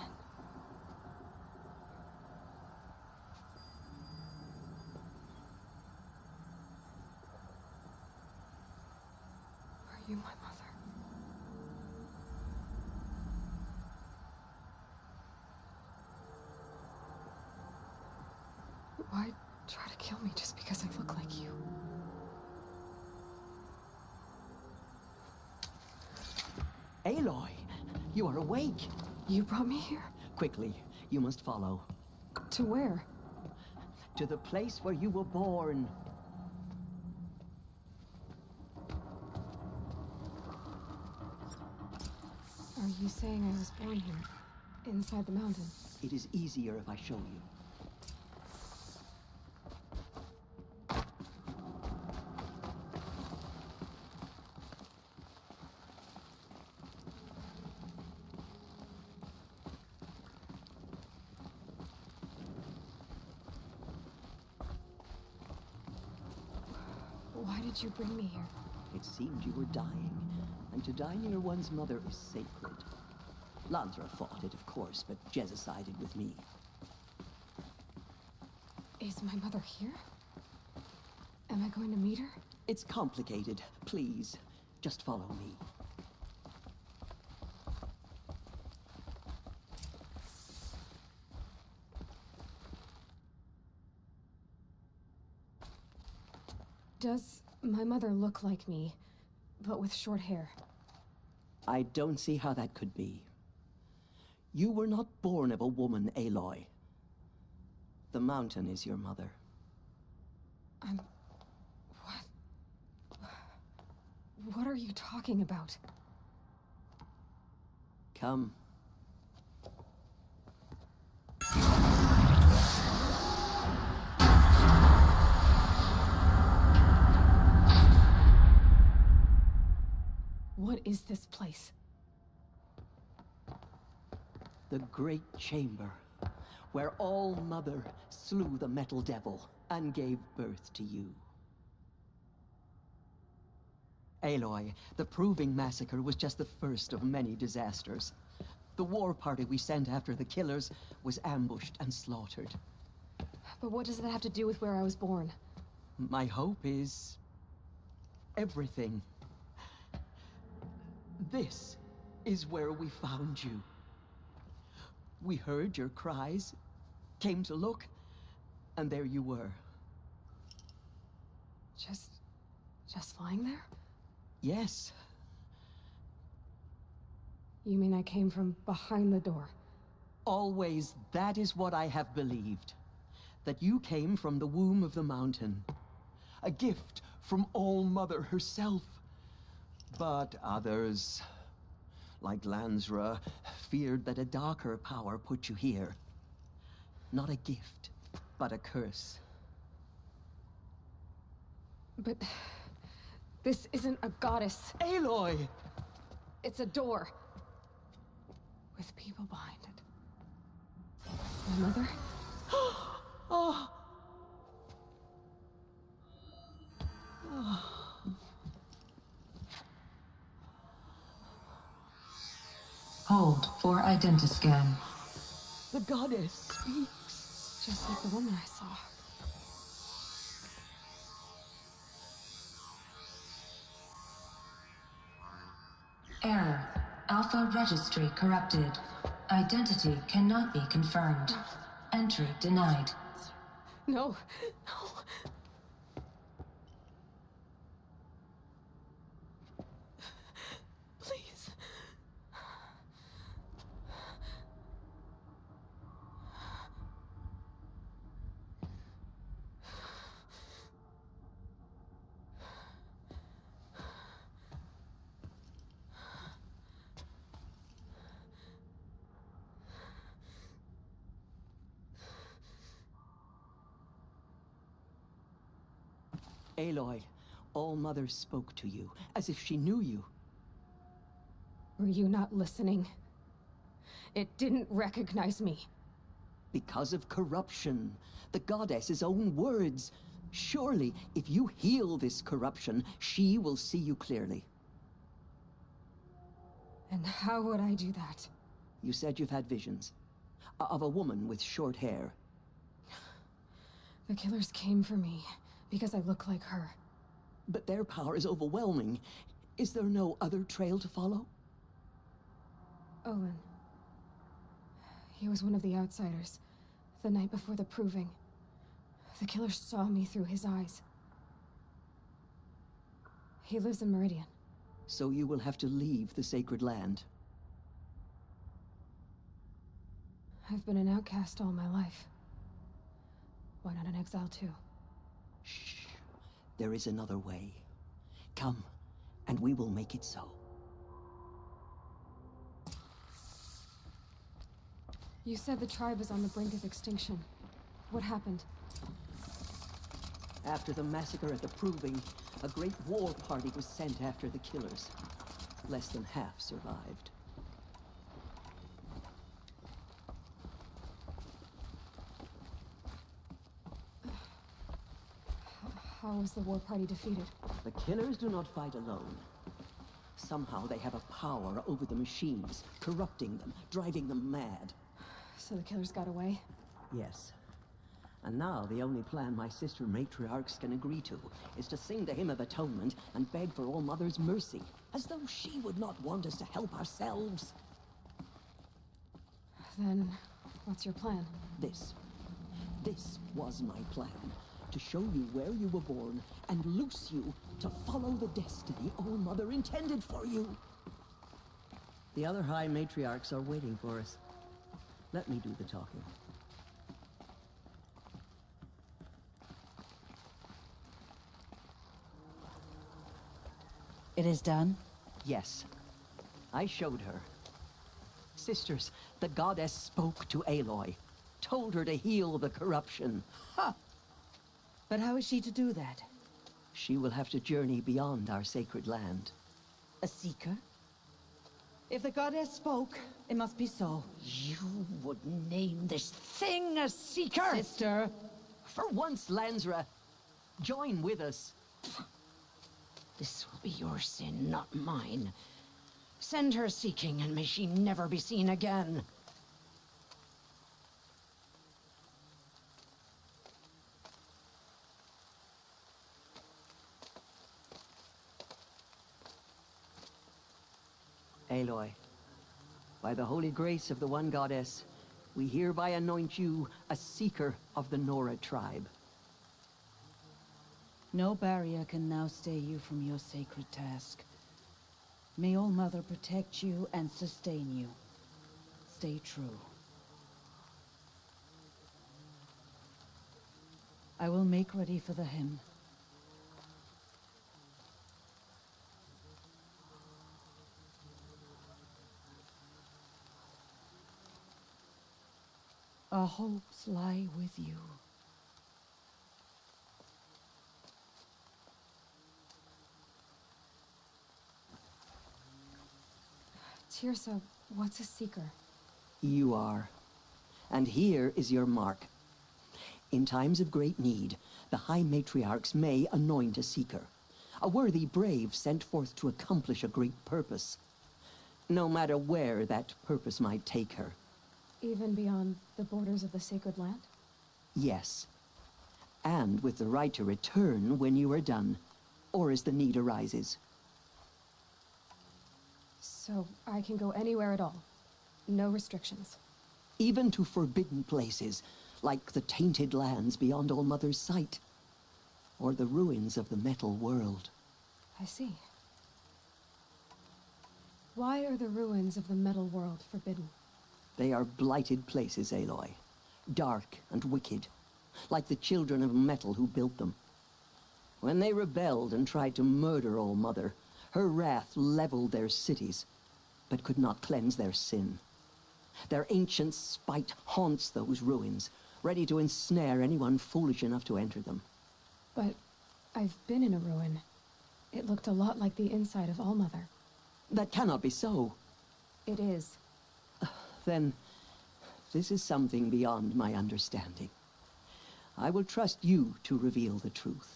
Are you my mother? Why try to kill me just because I look like you? Aloy, you are awake. You brought me here? Quickly, you must follow. To where? To the place where you were born. Are you saying I was born here? Inside the mountain? It is easier if I show you. Why did you bring me here? It seemed you were dying, and to die near one's mother is sacred. Lansra fought it, of course, but Jezza sided with me. Is my mother here? Am I going to meet her? It's complicated. Please, just follow me. Does my mother look like me, but with short hair? I don't see how that could be. You were not born of a woman, Aloy. The mountain is your mother. What are you talking about? Come. What is this place? The Great Chamber, where All-Mother slew the Metal Devil and gave birth to you. Aloy, the Proving Massacre was just the first of many disasters. The war party we sent after the killers was ambushed and slaughtered. But what does that have to do with where I was born? My hope is everything. This is where we found you. We heard your cries, came to look, and there you were. Just lying there? Yes. You mean I came from behind the door, Always, that is what I have believed. That you came from the womb of the mountain. A gift from All-Mother herself. But others, like Lansra, feared that a darker power put you here. Not a gift, but a curse. But this isn't a goddess. Aloy! It's a door. With people behind it. My mother? Oh. Hold for identiscan. The goddess speaks. Just like the woman I saw. Error. Alpha registry corrupted. Identity cannot be confirmed. Entry denied. No. Please. Aloy, All-Mother spoke to you, as if she knew you. Were you not listening? It didn't recognize me. Because of corruption. The goddess's own words. Surely, if you heal this corruption, she will see you clearly. And how would I do that? You said you've had visions. Of a woman with short hair. The killers came for me. Because I look like her. But their power is overwhelming. Is there no other trail to follow? Owen. He was one of the outsiders. The night before the proving. The killers saw me through his eyes. He lives in Meridian. So you will have to leave the sacred land. I've been an outcast all my life. Why not an exile too? Shh. There is another way. Come, and we will make it so. You said the tribe is on the brink of extinction. What happened? After the massacre at the Proving, a great war party was sent after the killers. Less than half survived. How was the war party defeated? The killers do not fight alone. Somehow they have a power over the machines, corrupting them, driving them mad. So the killers got away? Yes. And now the only plan my sister matriarchs can agree to is to sing the Hymn of Atonement and beg for All-Mother's mercy, as though she would not want us to help ourselves. Then, what's your plan? This was my plan. To show you where you were born, and loose you to follow the destiny All-Mother intended for you. The other High Matriarchs are waiting for us. Let me do the talking. It is done? Yes. I showed her. Sisters, the goddess spoke to Aloy. Told her to heal the corruption. Ha! But how is she to do that? She will have to journey beyond our sacred land. A seeker? If the goddess spoke, it must be so. You would name this thing a seeker? Sister! For once, Lansra, join with us. This will be your sin, not mine. Send her seeking, and may she never be seen again. Aloy, by the holy grace of the one goddess, we hereby anoint you a seeker of the Nora tribe. No barrier can now stay you from your sacred task. May All-Mother protect you and sustain you. Stay true. I will make ready for the hymn. Our hopes lie with you. Tirsa, what's a seeker? You are. And here is your mark. In times of great need, the High Matriarchs may anoint a seeker, a worthy brave sent forth to accomplish a great purpose, no matter where that purpose might take her. Even beyond the borders of the sacred land? Yes. And with the right to return when you are done, or as the need arises. So I can go anywhere at all? No restrictions? Even to forbidden places, like the tainted lands beyond All-Mother's sight, or the ruins of the metal world. I see. Why are the ruins of the metal world forbidden? They are blighted places, Aloy. Dark and wicked, like the children of metal who built them. When they rebelled and tried to murder All-Mother, her wrath leveled their cities, but could not cleanse their sin. Their ancient spite haunts those ruins, ready to ensnare anyone foolish enough to enter them. But I've been in a ruin. It looked a lot like the inside of All-Mother. That cannot be so. It is. Then, this is something beyond my understanding. I will trust you to reveal the truth.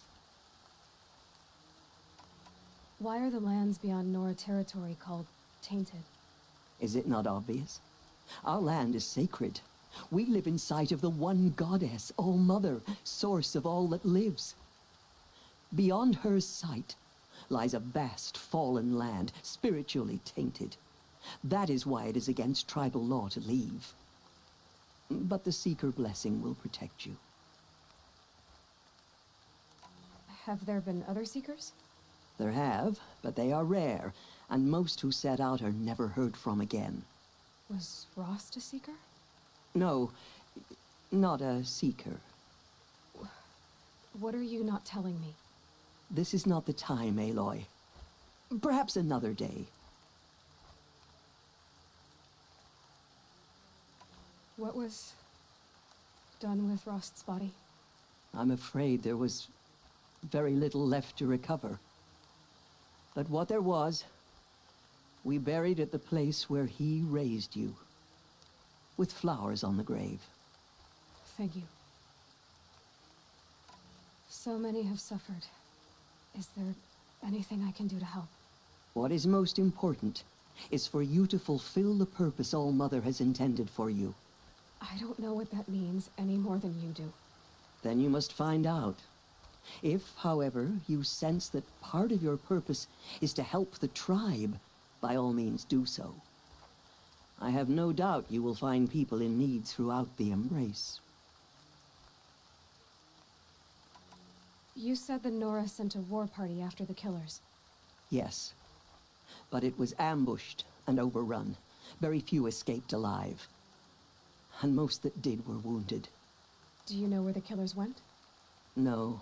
Why are the lands beyond Nora territory called tainted? Is it not obvious? Our land is sacred. We live in sight of the one goddess, All-Mother, source of all that lives. Beyond her sight lies a vast fallen land, spiritually tainted. That is why it is against tribal law to leave. But the Seeker blessing will protect you. Have there been other Seekers? There have, but they are rare, and most who set out are never heard from again. Was Rost a Seeker? No, not a Seeker. What are you not telling me? This is not the time, Aloy. Perhaps another day. What was done with Rost's body? I'm afraid there was very little left to recover. But what there was, we buried at the place where he raised you, with flowers on the grave. Thank you. So many have suffered. Is there anything I can do to help? What is most important is for you to fulfill the purpose All-Mother has intended for you. I don't know what that means any more than you do. Then you must find out. If, however, you sense that part of your purpose is to help the tribe, by all means do so. I have no doubt you will find people in need throughout the Embrace. You said the Nora sent a war party after the killers. Yes, but it was ambushed and overrun. Very few escaped alive. And most that did were wounded. Do you know where the killers went? No,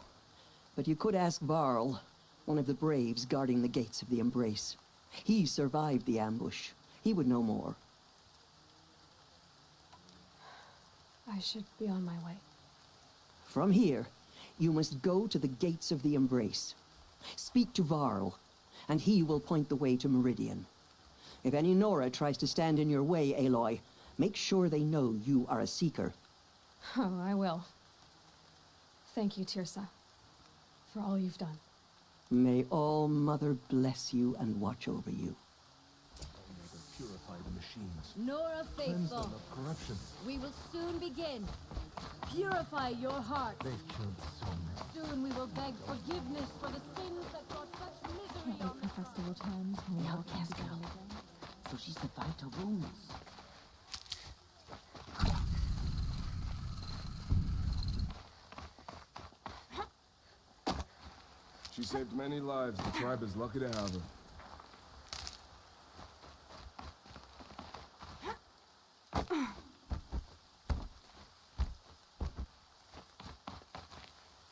but you could ask Varl, one of the braves guarding the gates of the Embrace. He survived the ambush. He would know more. I should be on my way. From here, you must go to the gates of the Embrace. Speak to Varl, and he will point the way to Meridian. If any Nora tries to stand in your way, Aloy, make sure they know you are a Seeker. Oh, I will. Thank you, Tirsa, for all you've done. May All-Mother bless you and watch over you. Purify the machines. Nora Cleanse faithful, them of corruption. we will soon begin. Purify your heart. They've killed so many. Soon we will beg forgiveness for the sins that brought such misery on For festival times, when we all cast out. So she survived her wounds. She saved many lives. The tribe is lucky to have her.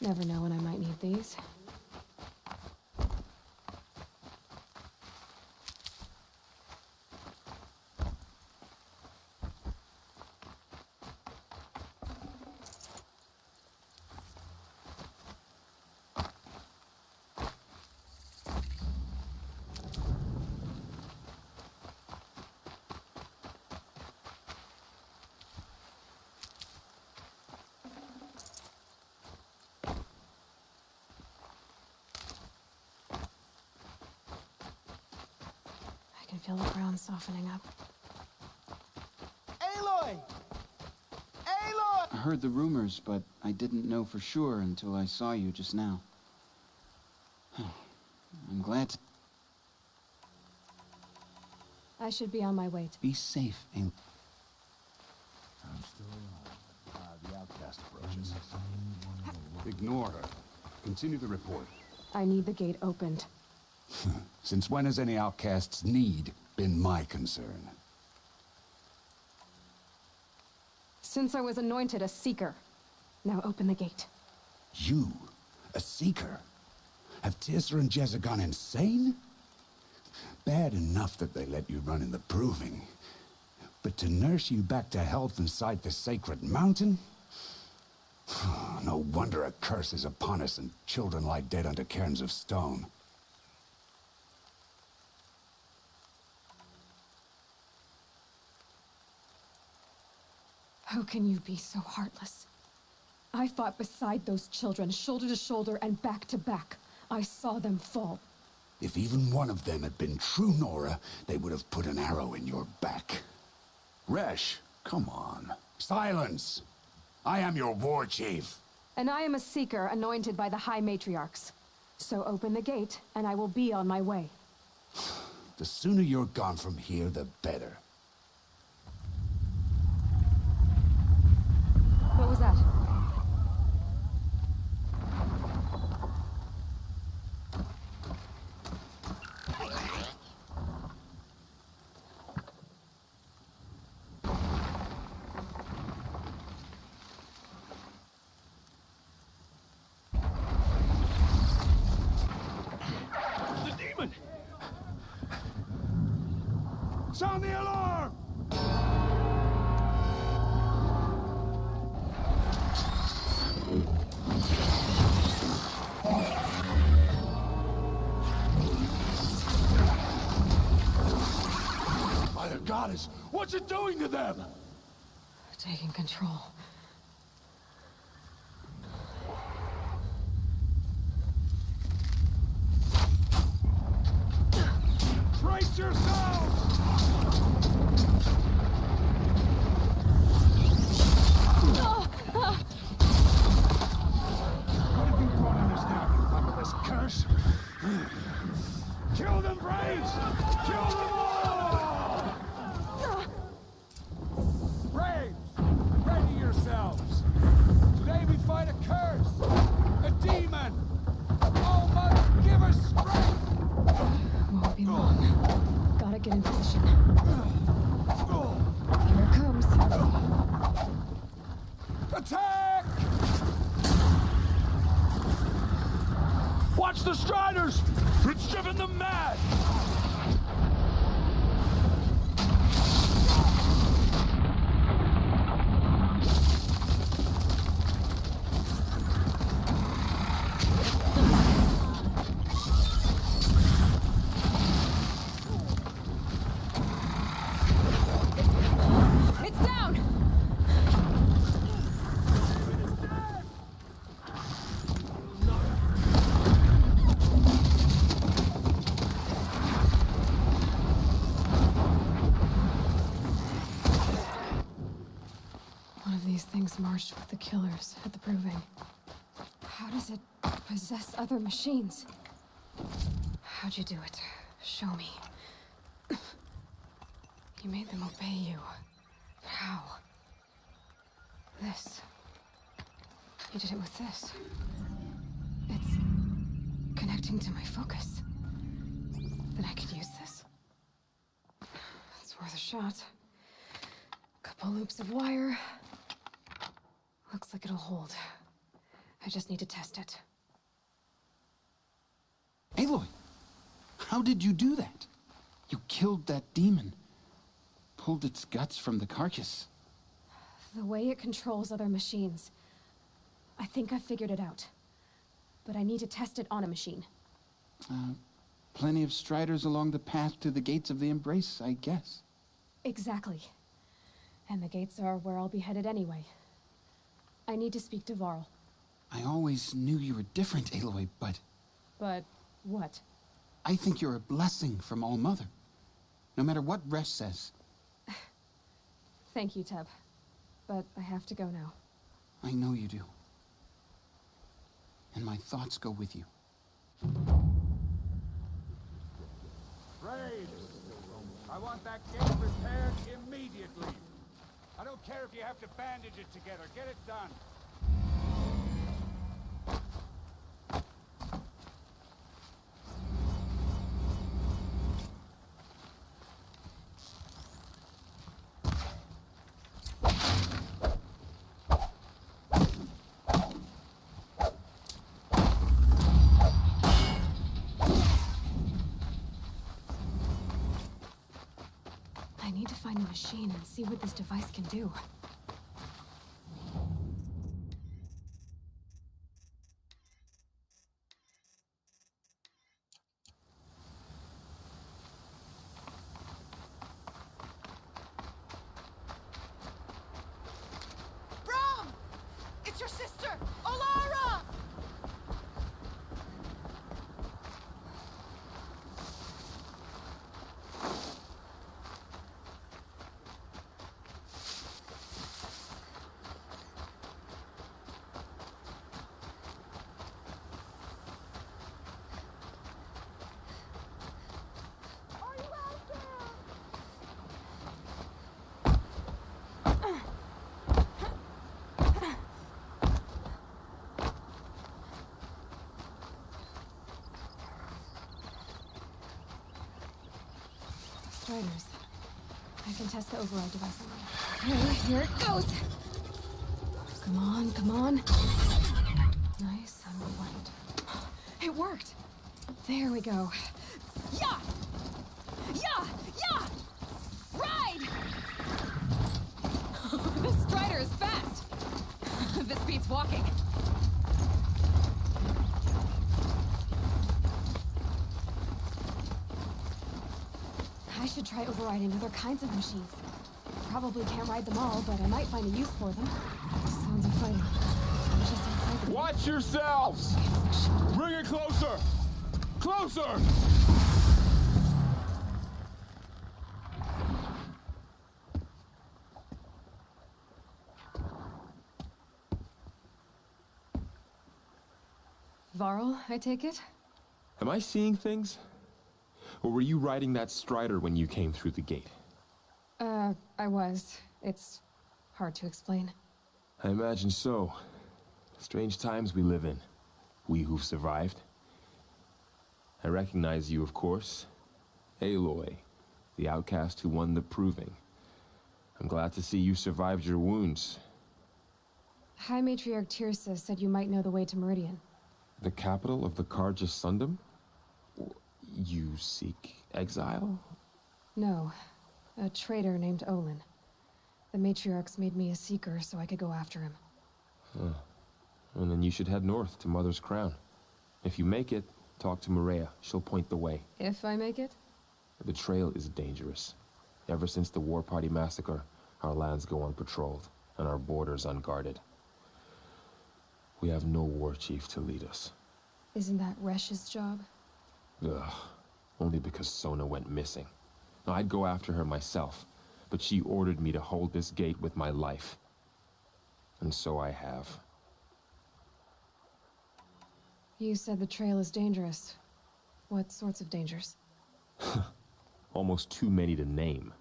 Never know when I might need these. I can feel the ground softening up. Aloy! Aloy! I heard the rumors, but I didn't know for sure until I saw you just now. I'm glad to... I should be on my way to... Be safe, Aloy. I'm still alive. The outcast approaches. Ignore her. Continue the report. I need the gate opened. Since when has any outcast's need been my concern? Since I was anointed a seeker. Now open the gate. You? A seeker? Have Tirsa and Jezza gone insane? Bad enough that they let you run in the proving. But to nurse you back to health inside the sacred mountain? No wonder a curse is upon us and children lie dead under cairns of stone. How can you be so heartless? I fought beside those children, shoulder to shoulder and back to back. I saw them fall. If even one of them had been true Nora, they would have put an arrow in your back. Resh, come on. Silence! I am your war chief. And I am a seeker anointed by the High Matriarchs. So open the gate, and I will be on my way. The sooner you're gone from here, the better. What was that? The demon! Sound the alarm! By the goddess, what's it doing to them? Taking control. Brace yourselves! What have you brought on us now, you lumberless curse? Kill them, Braves! Kill them all! Braves, ready yourselves. Today we fight a curse, a demon. Oh, must give us strength. Won't be long. Gotta get in position. Here it comes. Attack! Watch the Striders! It's driven them mad! It's down! One of these things marched with the killers at the proving. How does it possess other machines? How'd you do it? Show me. You made them obey you. How? This. You did it with this. It's connecting to my focus. Then I could use this. It's worth a shot. Couple loops of wire. Looks like it'll hold. I just need to test it. Aloy, how did you do that? You killed that demon. Pulled its guts from the carcass. The way it controls other machines. I think I figured it out. But I need to test it on a machine. Plenty of striders along the path to the gates of the Embrace, I guess. Exactly. And the gates are where I'll be headed anyway. I need to speak to Varl. I always knew you were different, Aloy, but... But what? I think you're a blessing from All-Mother. No matter what Resh says. Thank you, Teb. But I have to go now. I know you do. And my thoughts go with you. Braves! I want that gate repaired immediately. I don't care if you have to bandage it together. Get it done. I need to find a machine and see what this device can do. Brom! It's your sister, Olara! Striders. I can test the override device on them. Okay, here it goes! Come on, come on. Nice and light. It worked! There we go. Yeah! Yeah! Yeah! Ride! This Strider is fast! This beats walking. I should try overriding other kinds of machines. Probably can't ride them all, but I might find a use for them. Sounds exciting. Just outside the... Watch yourselves! Bring it closer! Closer! Varl, I take it? Am I seeing things? Or were you riding that Strider when you came through the gate? I was. It's hard to explain. I imagine so. Strange times we live in. We who've survived. I recognize you, of course. Aloy, the outcast who won the proving. I'm glad to see you survived your wounds. High Matriarch Tirsa said you might know the way to Meridian. The capital of the Carja Sundom? You seek exile? No. A traitor named Olin. The Matriarchs made me a seeker so I could go after him. Huh. And then you should head north to Mother's Crown. If you make it, talk to Maria. She'll point the way. If I make it? The trail is dangerous. Ever since the War Party massacre, our lands go unpatrolled, and our borders unguarded. We have no war chief to lead us. Isn't that Resh's job? Ugh. Only because Sona went missing. Now, I'd go after her myself, but she ordered me to hold this gate with my life. And so I have. You said the trail is dangerous. What sorts of dangers? Almost too many to name.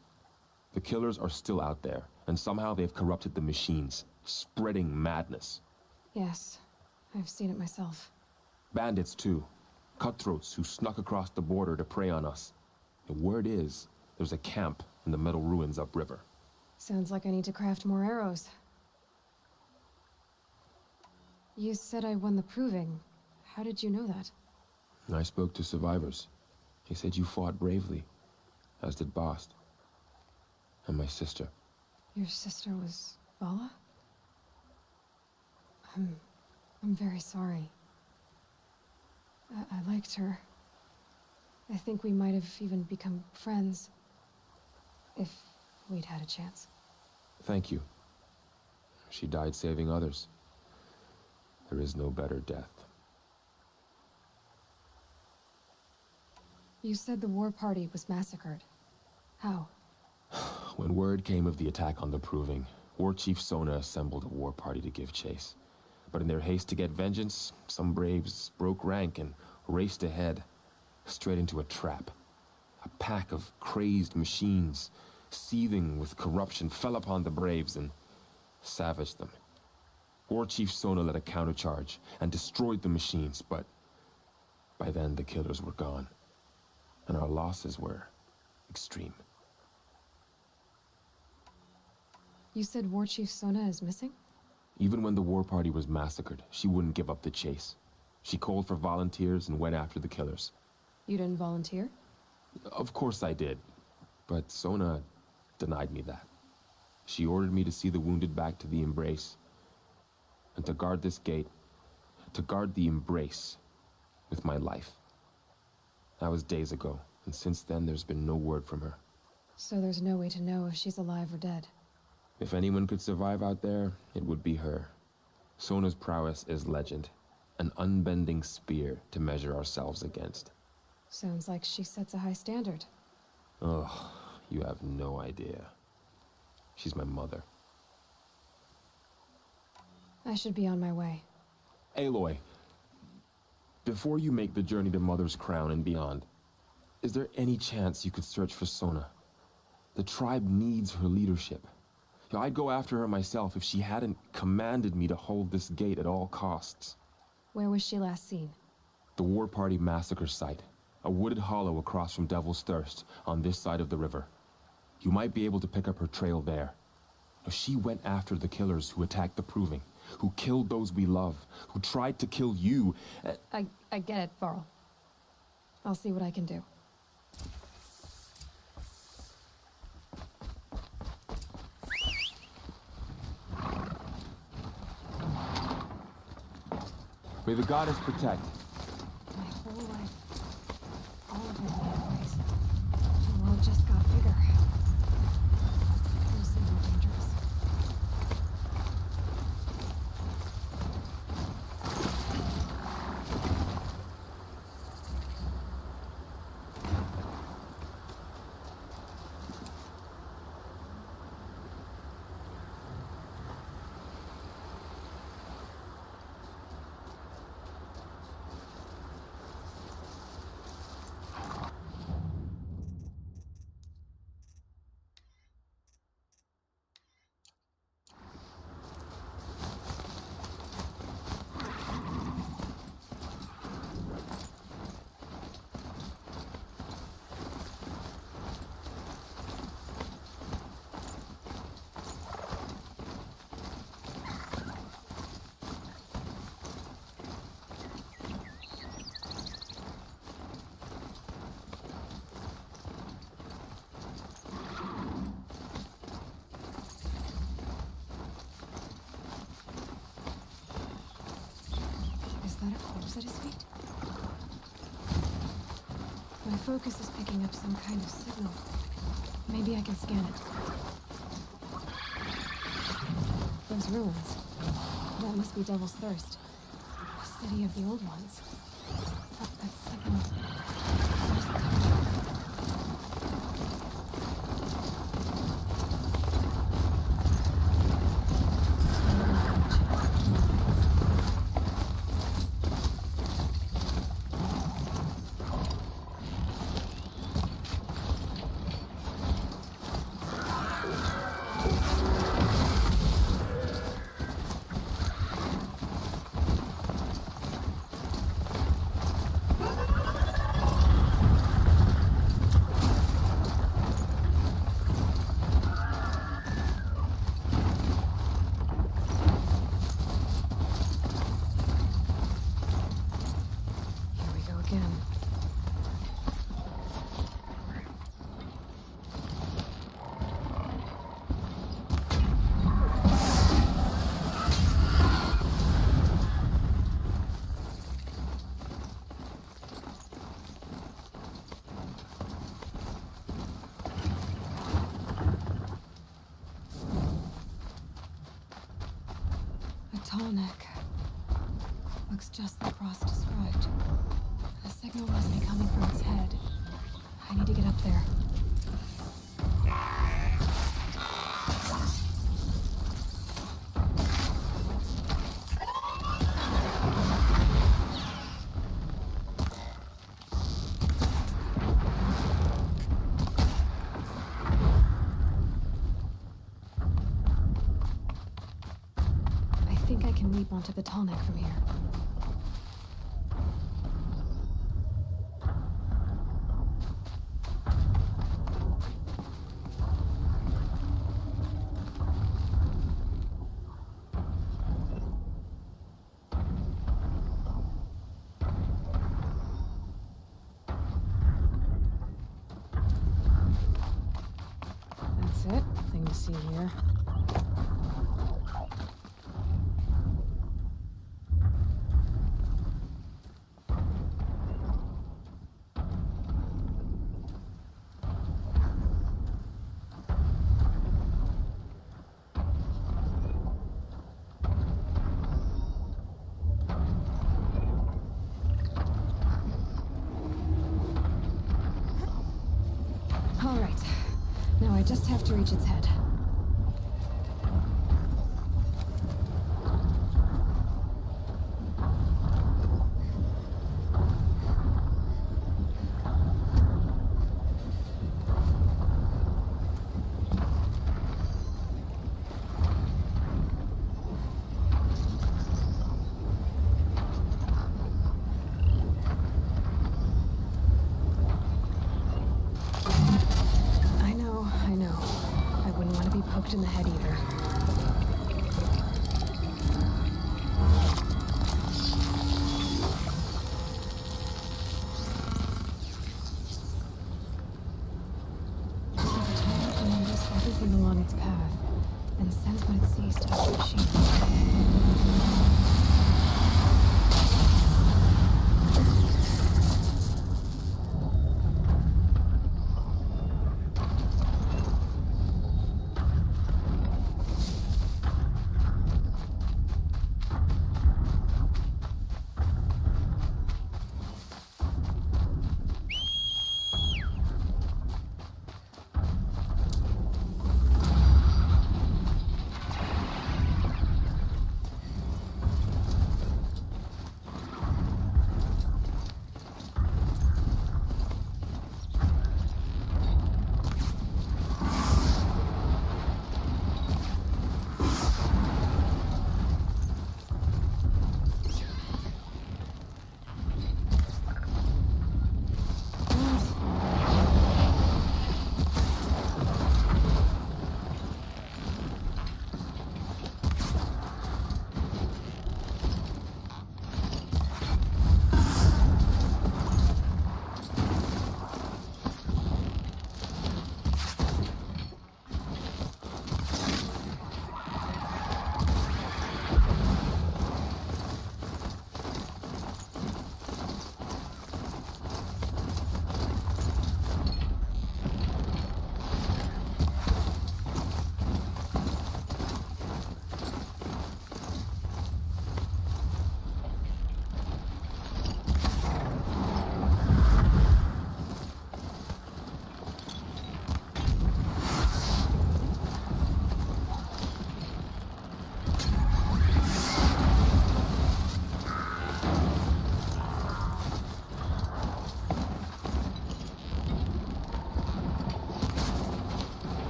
The killers are still out there, and somehow they've corrupted the machines, spreading madness. Yes, I've seen it myself. Bandits, too. Cutthroats who snuck across the border to prey on us. The word is, there's a camp in the metal ruins upriver. Sounds like I need to craft more arrows. You said I won the proving. How did you know that? I spoke to survivors. He said you fought bravely, as did Bast. And my sister. Your sister was Vala? I'm very sorry. I liked her. I think we might have even become friends. If we'd had a chance. Thank you. She died saving others. There is no better death. You said the war party was massacred. How? When word came of the attack on the Proving, War Chief Sona assembled a war party to give chase. But in their haste to get vengeance, some braves broke rank and raced ahead, straight into a trap. A pack of crazed machines, seething with corruption, fell upon the braves and savaged them. War Chief Sona led a countercharge and destroyed the machines, but by then the killers were gone, and our losses were extreme. You said War Chief Sona is missing? Even when the war party was massacred, she wouldn't give up the chase. She called for volunteers and went after the killers. You didn't volunteer? Of course I did, but Sona denied me that. She ordered me to see the wounded back to the Embrace, and to guard this gate, to guard the Embrace with my life. That was days ago, and since then there's been no word from her. So there's no way to know if she's alive or dead. If anyone could survive out there, it would be her. Sona's prowess is legend, an unbending spear to measure ourselves against. Sounds like she sets a high standard. Oh, you have no idea. She's my mother. I should be on my way. Aloy, before you make the journey to Mother's Crown and beyond, is there any chance you could search for Sona? The tribe needs her leadership. I'd go after her myself if she hadn't commanded me to hold this gate at all costs. Where was she last seen? The War Party massacre site. A wooded hollow across from Devil's Thirst, on this side of the river. You might be able to pick up her trail there. She went after the killers who attacked the Proving, who killed those we love, who tried to kill you. I get it, Varl. I'll see what I can do. May the goddess protect. My whole life, all of it in many ways. The world just got bigger. Mostly more dangerous. Is that a corpse at his feet? My focus is picking up some kind of signal. Maybe I can scan it. Those ruins. That must be Devil's Thirst. The city of the old ones. That signal. Where's the tunnel? need to get up there. I think I can leap onto the tall neck from here. That's it. Nothing to see here. All right. Now I just have to reach its head. I know. I wouldn't want to be poked in the head either. Over time, it notice everything along its path, and sense what it sees to other machines.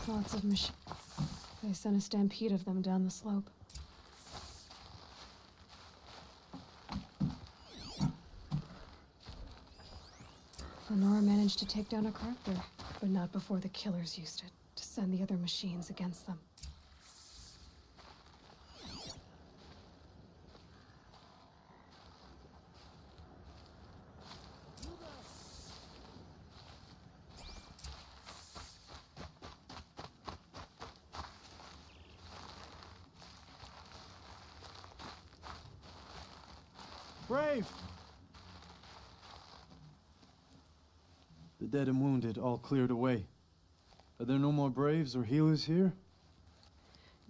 Lots of machines. They sent a stampede of them down the slope. Nora managed to take down a corruptor, but not before the killers used it to send the other machines against them. Brave! The dead and wounded all cleared away. Are there no more Braves or healers here?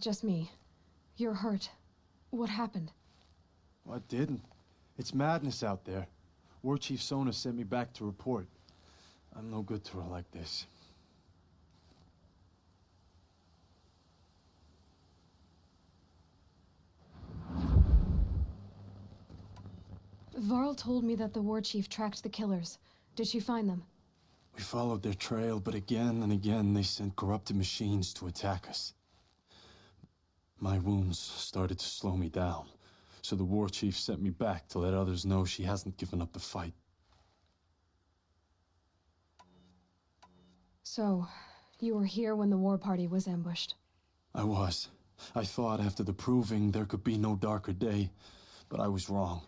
Just me. You're hurt. What happened? What didn't? It's madness out there. War Chief Sona sent me back to report. I'm no good to her like this. Varl told me that the war chief tracked the killers. Did she find them? We followed their trail, but again and again they sent corrupted machines to attack us. My wounds started to slow me down, so the war chief sent me back to let others know she hasn't given up the fight. So, you were here when the war party was ambushed? I was. I thought after the proving there could be no darker day, but I was wrong.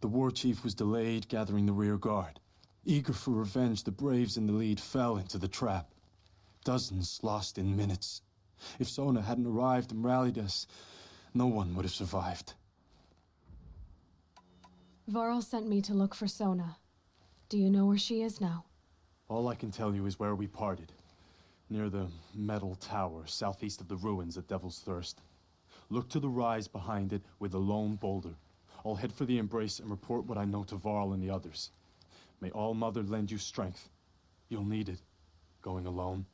The war chief was delayed gathering the rear guard. Eager for revenge, the Braves in the lead fell into the trap. Dozens lost in minutes. If Sona hadn't arrived and rallied us, no one would have survived. Varl sent me to look for Sona. Do you know where she is now? All I can tell you is where we parted. Near the metal tower, southeast of the ruins at Devil's Thirst. Look to the rise behind it with a lone boulder. I'll head for the embrace and report what I know to Varl and the others. May All Mother lend you strength. You'll need it, going alone.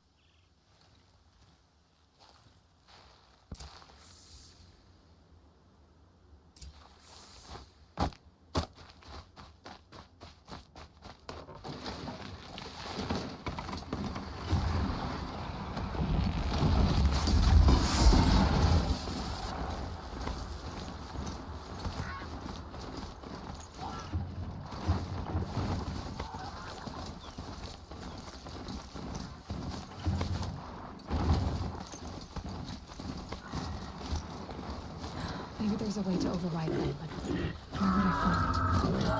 Maybe there's a way to override them, but where would I find it?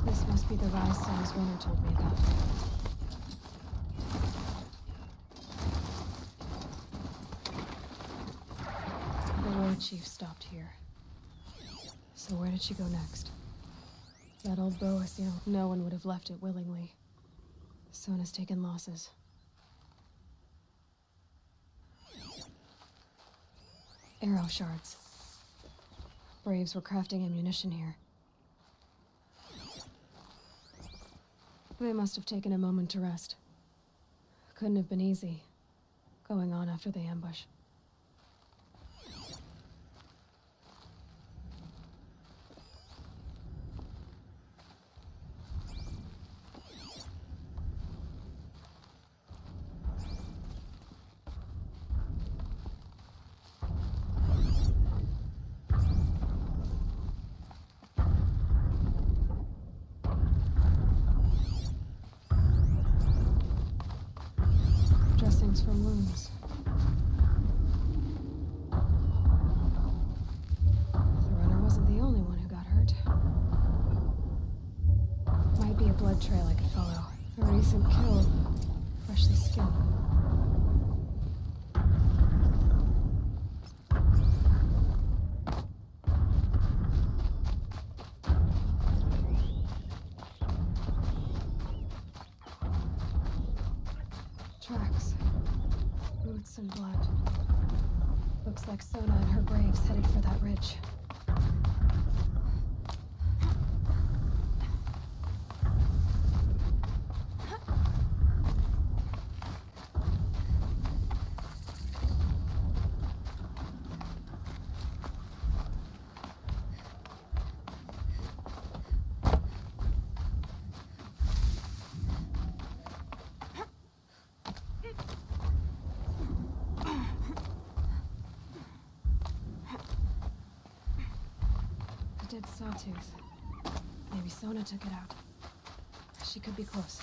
This must be the rise Son's runner told me about. The war chief stopped here. So where did she go next? That old Boas, no one would have left it willingly. Sona's taken losses. Arrow shards. Braves were crafting ammunition here. They must have taken a moment to rest. Couldn't have been easy, going on after the ambush. Dressings for wounds. The runner wasn't the only one who got hurt. Might be a blood trail I could follow. A recent kill. Freshly skinned. Tracks. Boots and blood. Looks like Sona and her braves headed for that ridge. Dead sawtooth. Maybe Sona took it out. She could be close.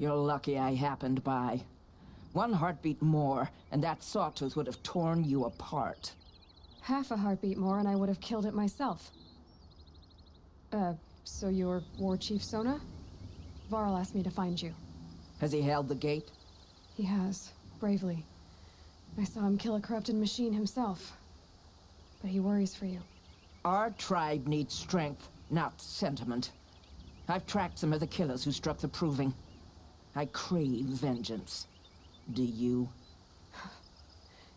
You're lucky I happened by. One heartbeat more, and that sawtooth would have torn you apart. Half a heartbeat more and I would have killed it myself. So you're War Chief Sona? Varl asked me to find you. Has he held the gate? He has, bravely. I saw him kill a corrupted machine himself. But he worries for you. Our tribe needs strength, not sentiment. I've tracked some of the killers who struck the Proving. I crave vengeance. Do you?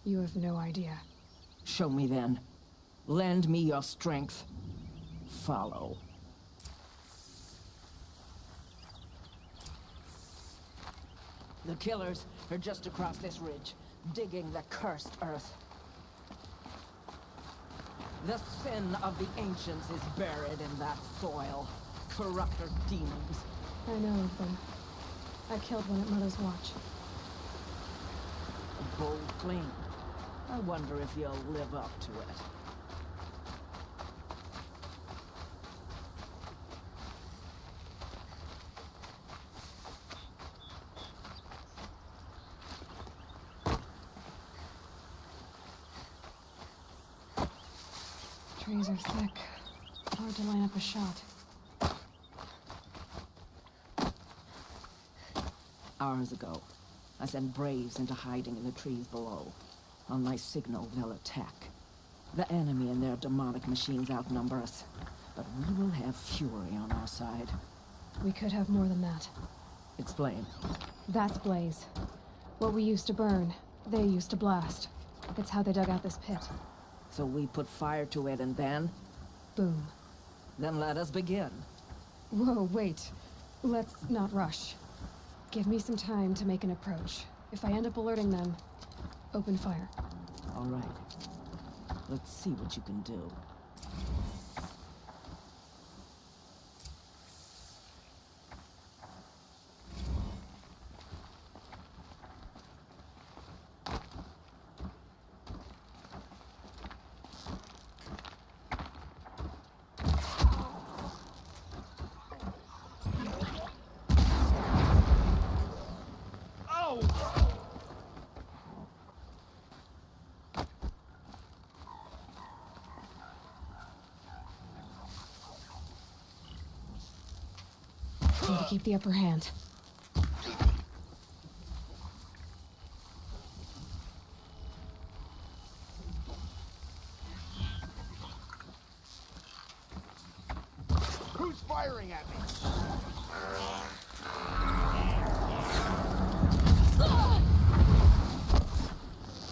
You have no idea. Show me then. Lend me your strength. Follow. The killers are just across this ridge, digging the cursed earth. The sin of the ancients is buried in that soil. Corrupter demons. I know of them. I killed one at Mother's Watch. A bold claim. I wonder if you'll live up to it. Trees are thick. Hard to line up a shot. Hours ago, I sent Braves into hiding in the trees below. On my signal, they'll attack. The enemy and their demonic machines outnumber us, but we will have fury on our side. We could have more than that. Explain. That's Blaze. What we used to burn, they used to blast. It's how they dug out this pit. So we put fire to it and then? Boom. Then let us begin. Whoa, wait. Let's not rush. Give me some time to make an approach. If I end up alerting them, open fire. All right. Let's see what you can do. Need to keep the upper hand. Who's firing at me?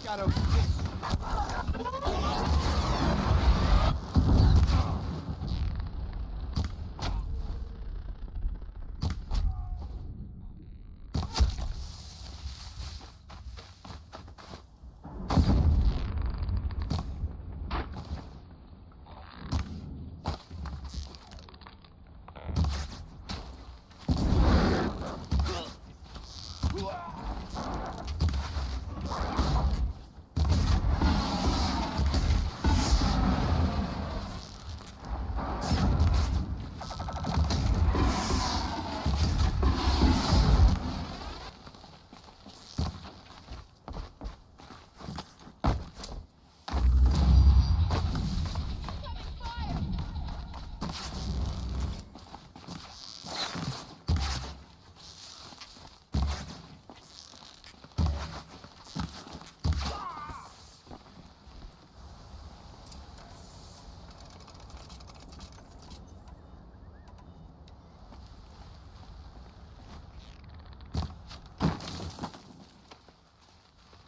Gotta...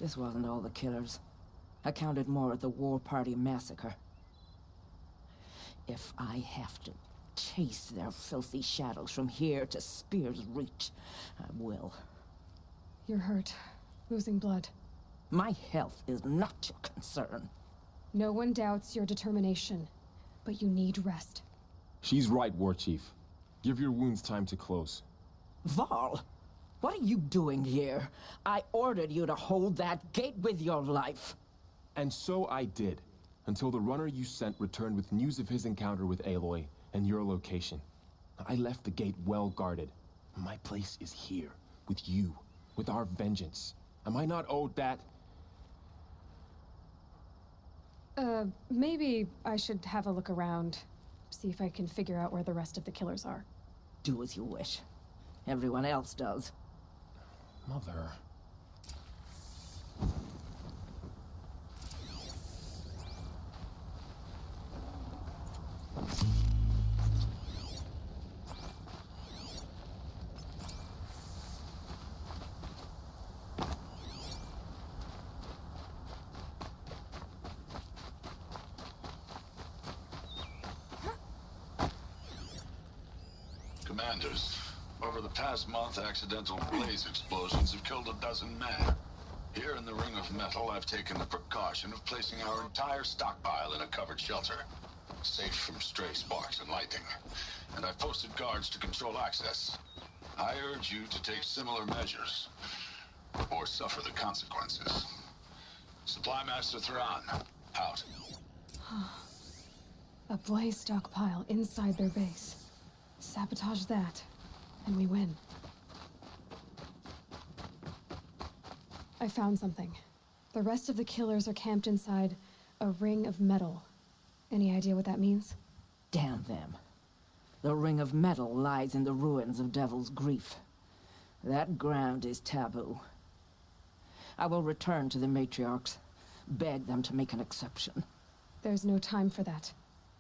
This wasn't all the killers. I counted more at the War Party massacre. If I have to chase their filthy shadows from here to Spear's Reach, I will. You're hurt, losing blood. My health is not your concern. No one doubts your determination, but you need rest. She's right, War Chief. Give your wounds time to close. Varl, what are you doing here? I ordered you to hold that gate with your life. And so I did, until the runner you sent returned with news of his encounter with Aloy and your location. I left the gate well guarded. My place is here, with you, with our vengeance. Am I not owed that? Maybe I should have a look around. See if I can figure out where the rest of the killers are. Do as you wish. Everyone else does. Mother... Commanders, over the past month, accidental blaze explosions have killed 12 men. Here in the Ring of Metal, I've taken the precaution of placing our entire stockpile in a covered shelter, safe from stray sparks and lightning. And I've posted guards to control access. I urge you to take similar measures, or suffer the consequences. Supply Master Thrawn, out. A blaze stockpile inside their base. Sabotage that, and we win. I found something. The rest of the killers are camped inside a ring of metal. Any idea what that means? Damn them. The Ring of Metal lies in the ruins of Devil's Grief. That ground is taboo. I will return to the matriarchs, beg them to make an exception. There's no time for that.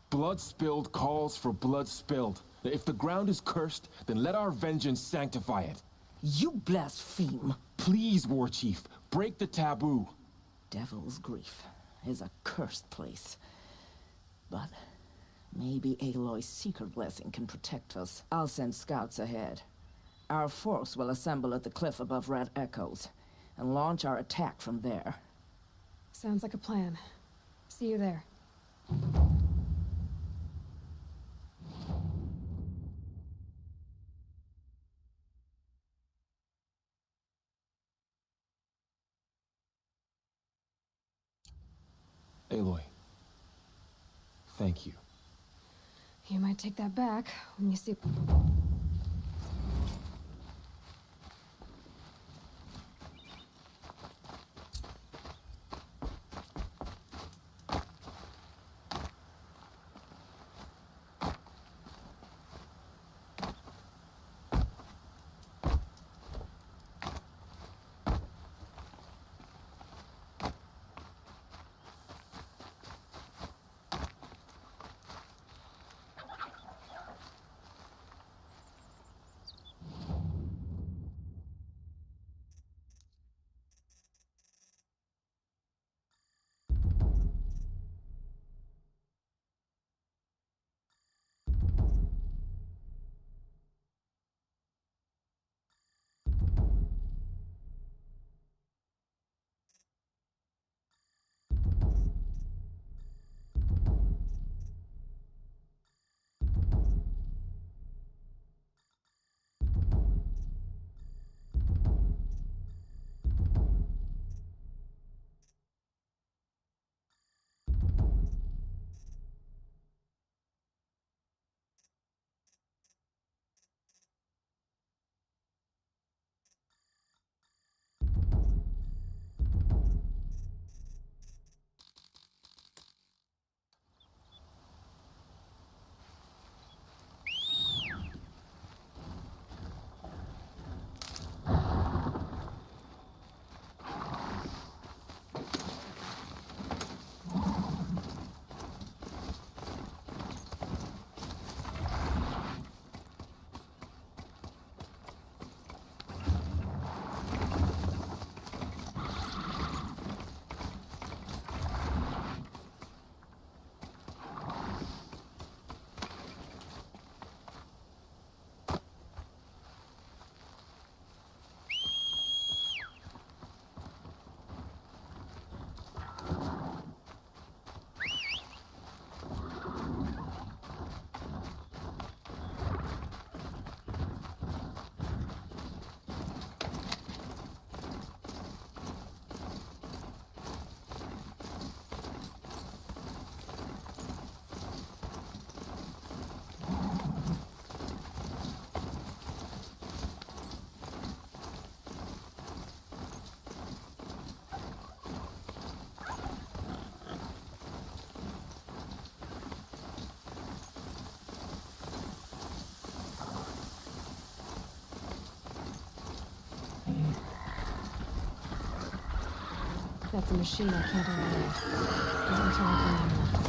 Blood spilled calls for blood spilled. If the ground is cursed, then let our vengeance sanctify it. You blaspheme. Please, War Chief, break the taboo. Devil's Grief is a cursed place. But maybe Aloy's secret blessing can protect us. I'll send scouts ahead. Our force will assemble at the cliff above Red Echoes and launch our attack from there. Sounds like a plan. See you there. Aloy, thank you. You might take that back when you see... That's a machine I can't override. Not until I bring them in.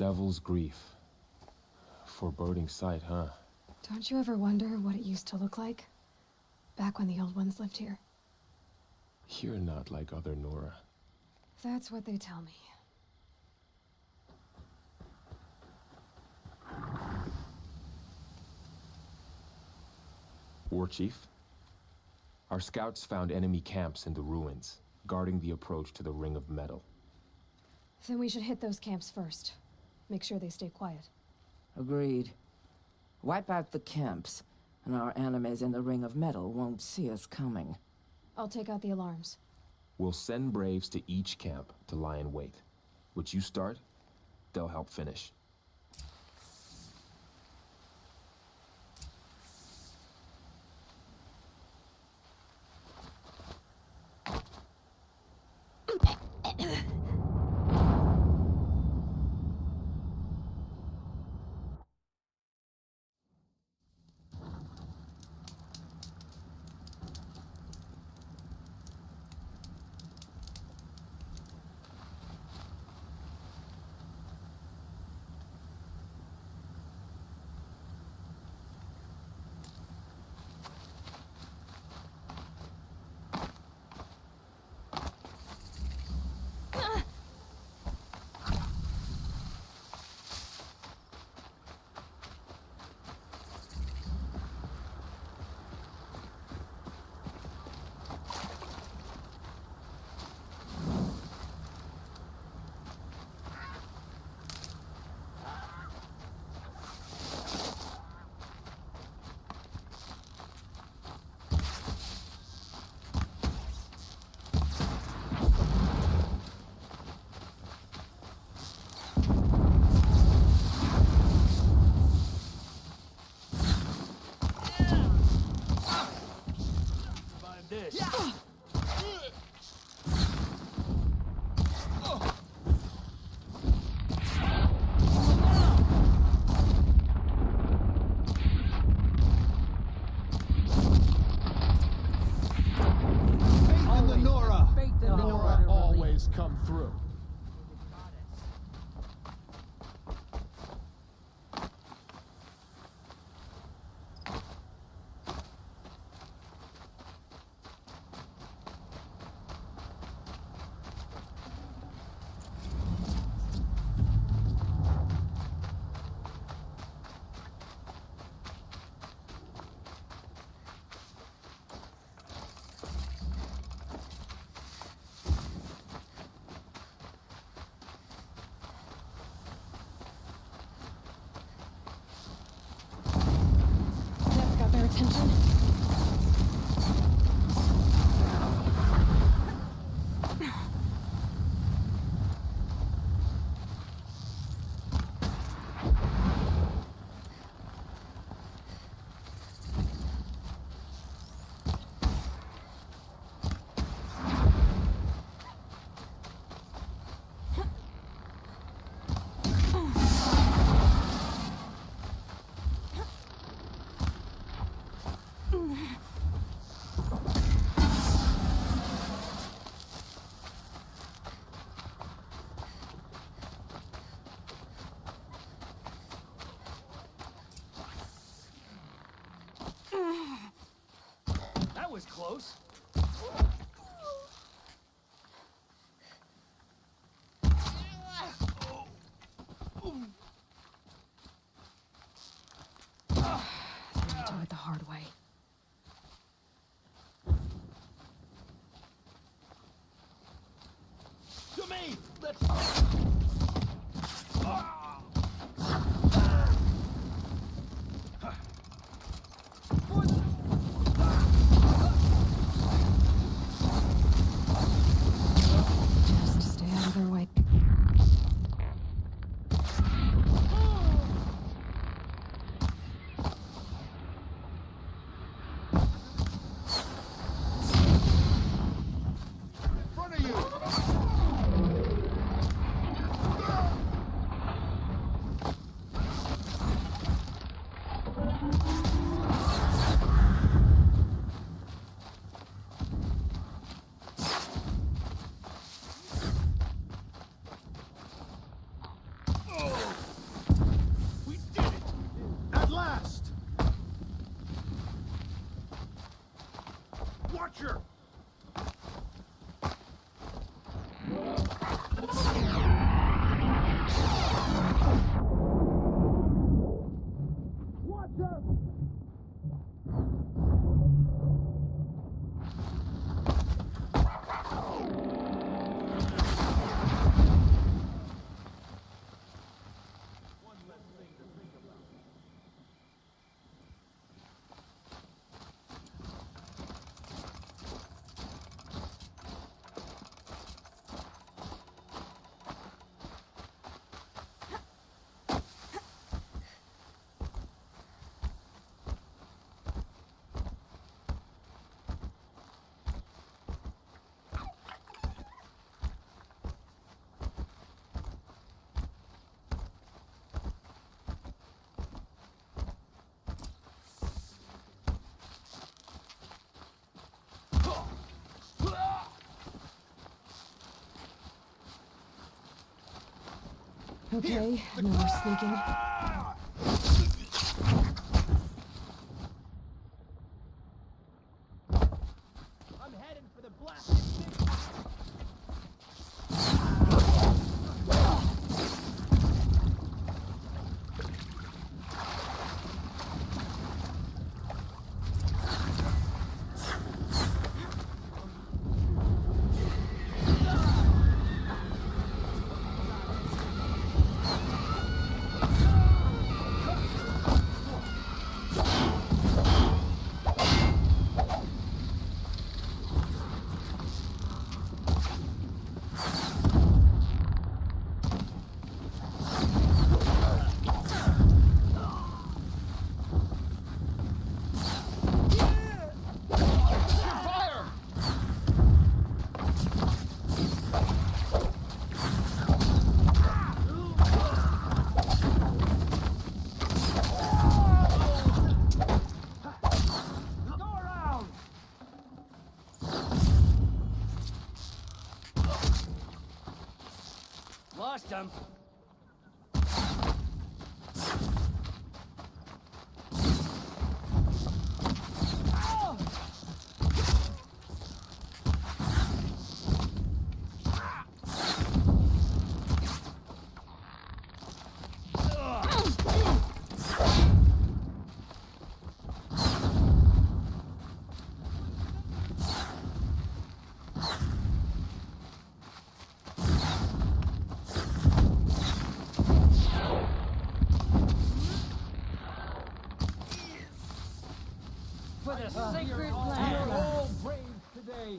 Devil's Grief. Foreboding sight, huh? Don't you ever wonder what it used to look like? Back when the old ones lived here. You're not like other Nora. That's what they tell me. War Chief? Our scouts found enemy camps in the ruins, guarding the approach to the Ring of Metal. Then we should hit those camps first. Make sure they stay quiet. Agreed. Wipe out the camps, and our enemies in the Ring of Metal won't see us coming. I'll take out the alarms. We'll send Braves to each camp to lie in wait. Which you start, they'll help finish. close. Do it the hard way. To me! Let's... Just stay out of their way. We did it! At last! Watcher! Okay, no more sneaking. I'm heading for the blasted thing. Lost him. For the sacred You're land. all brave today.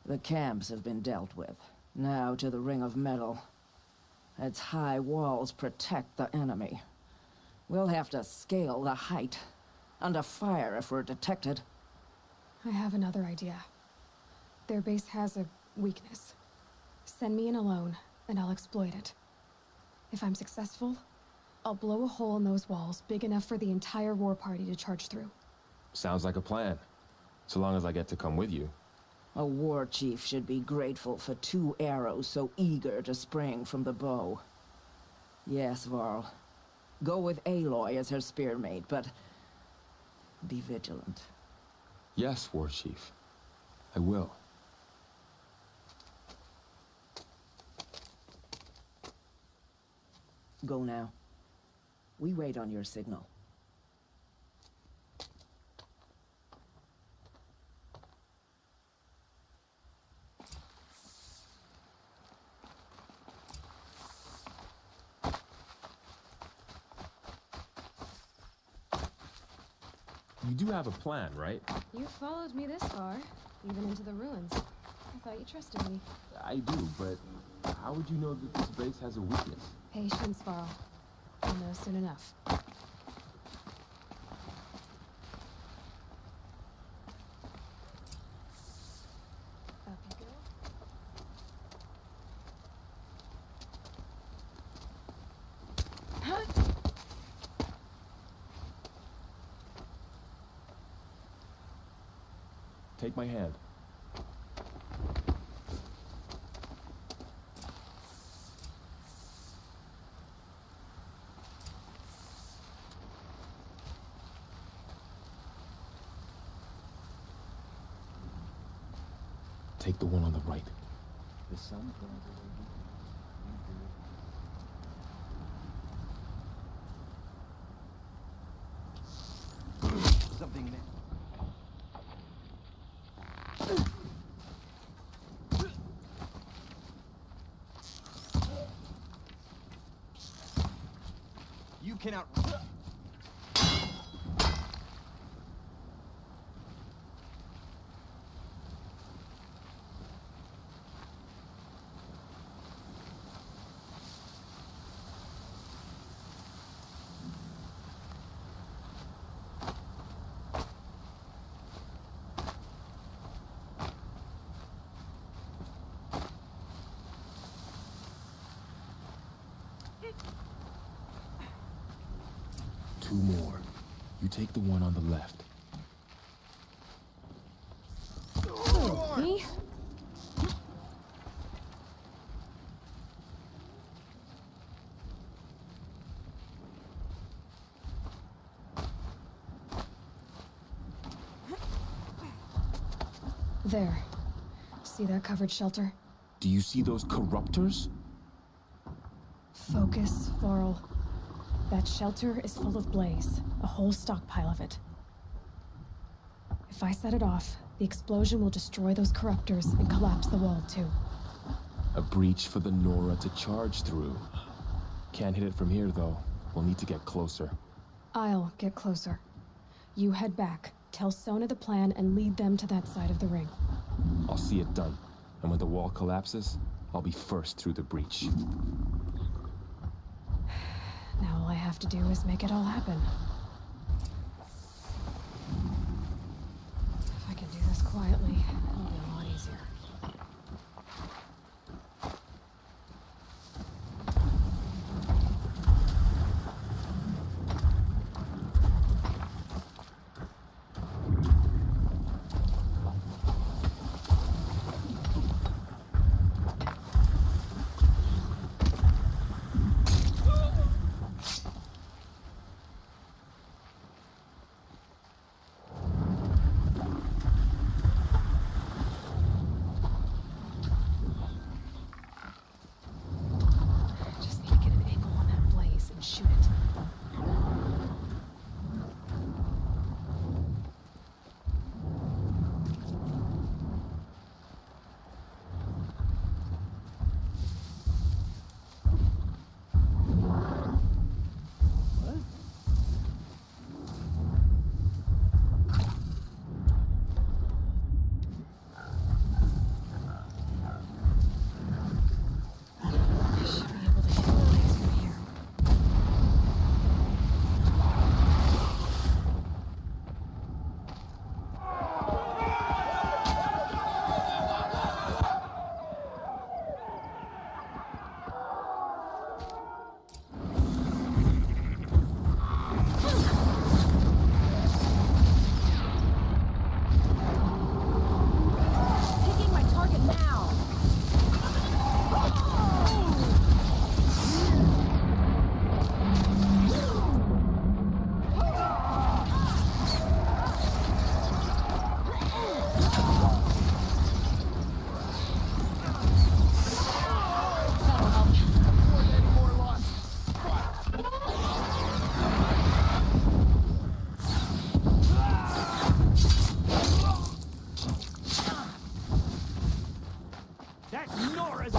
The camps have been dealt with. Now to the Ring of Metal. Its high walls protect the enemy. We'll have to scale the height. Under fire if we're detected. I have another idea. Their base has a weakness. Send me in alone, and I'll exploit it. If I'm successful, I'll blow a hole in those walls big enough for the entire war party to charge through. Sounds like a plan. So long as I get to come with you. A war chief should be grateful for 2 arrows so eager to spring from the bow. Yes, Varl. Go with Aloy as her spearmate, but be vigilant. Yes, War Chief. I will. Go now. We wait on your signal. You do have a plan, right? You followed me this far, even into the ruins. I thought you trusted me. I do, but how would you know that this base has a weakness? Patience, Varl. You'll know soon enough. Up you go. Take my hand. Take the one on the right. The sun burns away. Something there. You cannot. Two more. You take the one on the left. Me? There. See that covered shelter? Do you see those corruptors? Focus, Varl. That shelter is full of blaze, a whole stockpile of it. If I set it off, the explosion will destroy those corruptors and collapse the wall too. A breach for the Nora to charge through. Can't hit it from here, though. We'll need to get closer. I'll get closer. You head back, tell Sona the plan, and lead them to that side of the ring. I'll see it done. And when the wall collapses, I'll be first through the breach. Now all I have to do is make it all happen. If I can do this quietly, it'll be a lot easier. Nora's...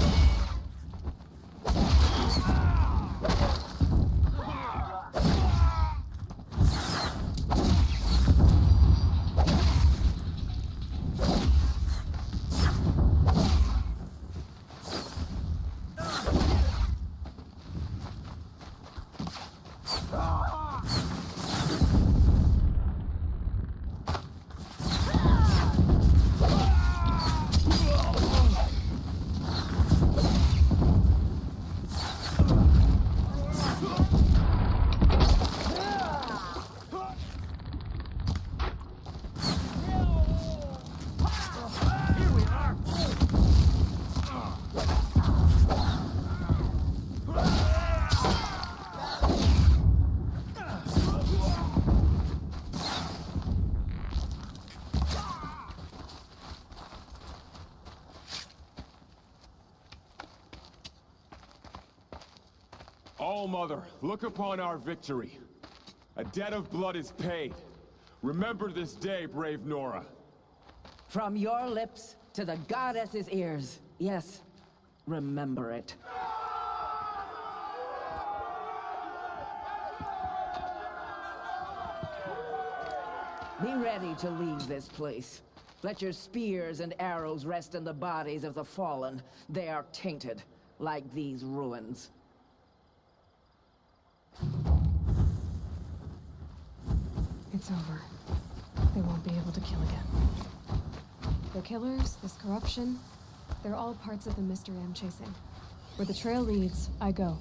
All Mother, look upon our victory. A debt of blood is paid. Remember this day, brave Nora. From your lips to the goddess's ears. Yes, remember it. Be ready to leave this place. Let your spears and arrows rest in the bodies of the fallen. They are tainted, like these ruins. It's over. They won't be able to kill again. The killers, this corruption, they're all parts of the mystery I'm chasing. Where the trail leads, I go.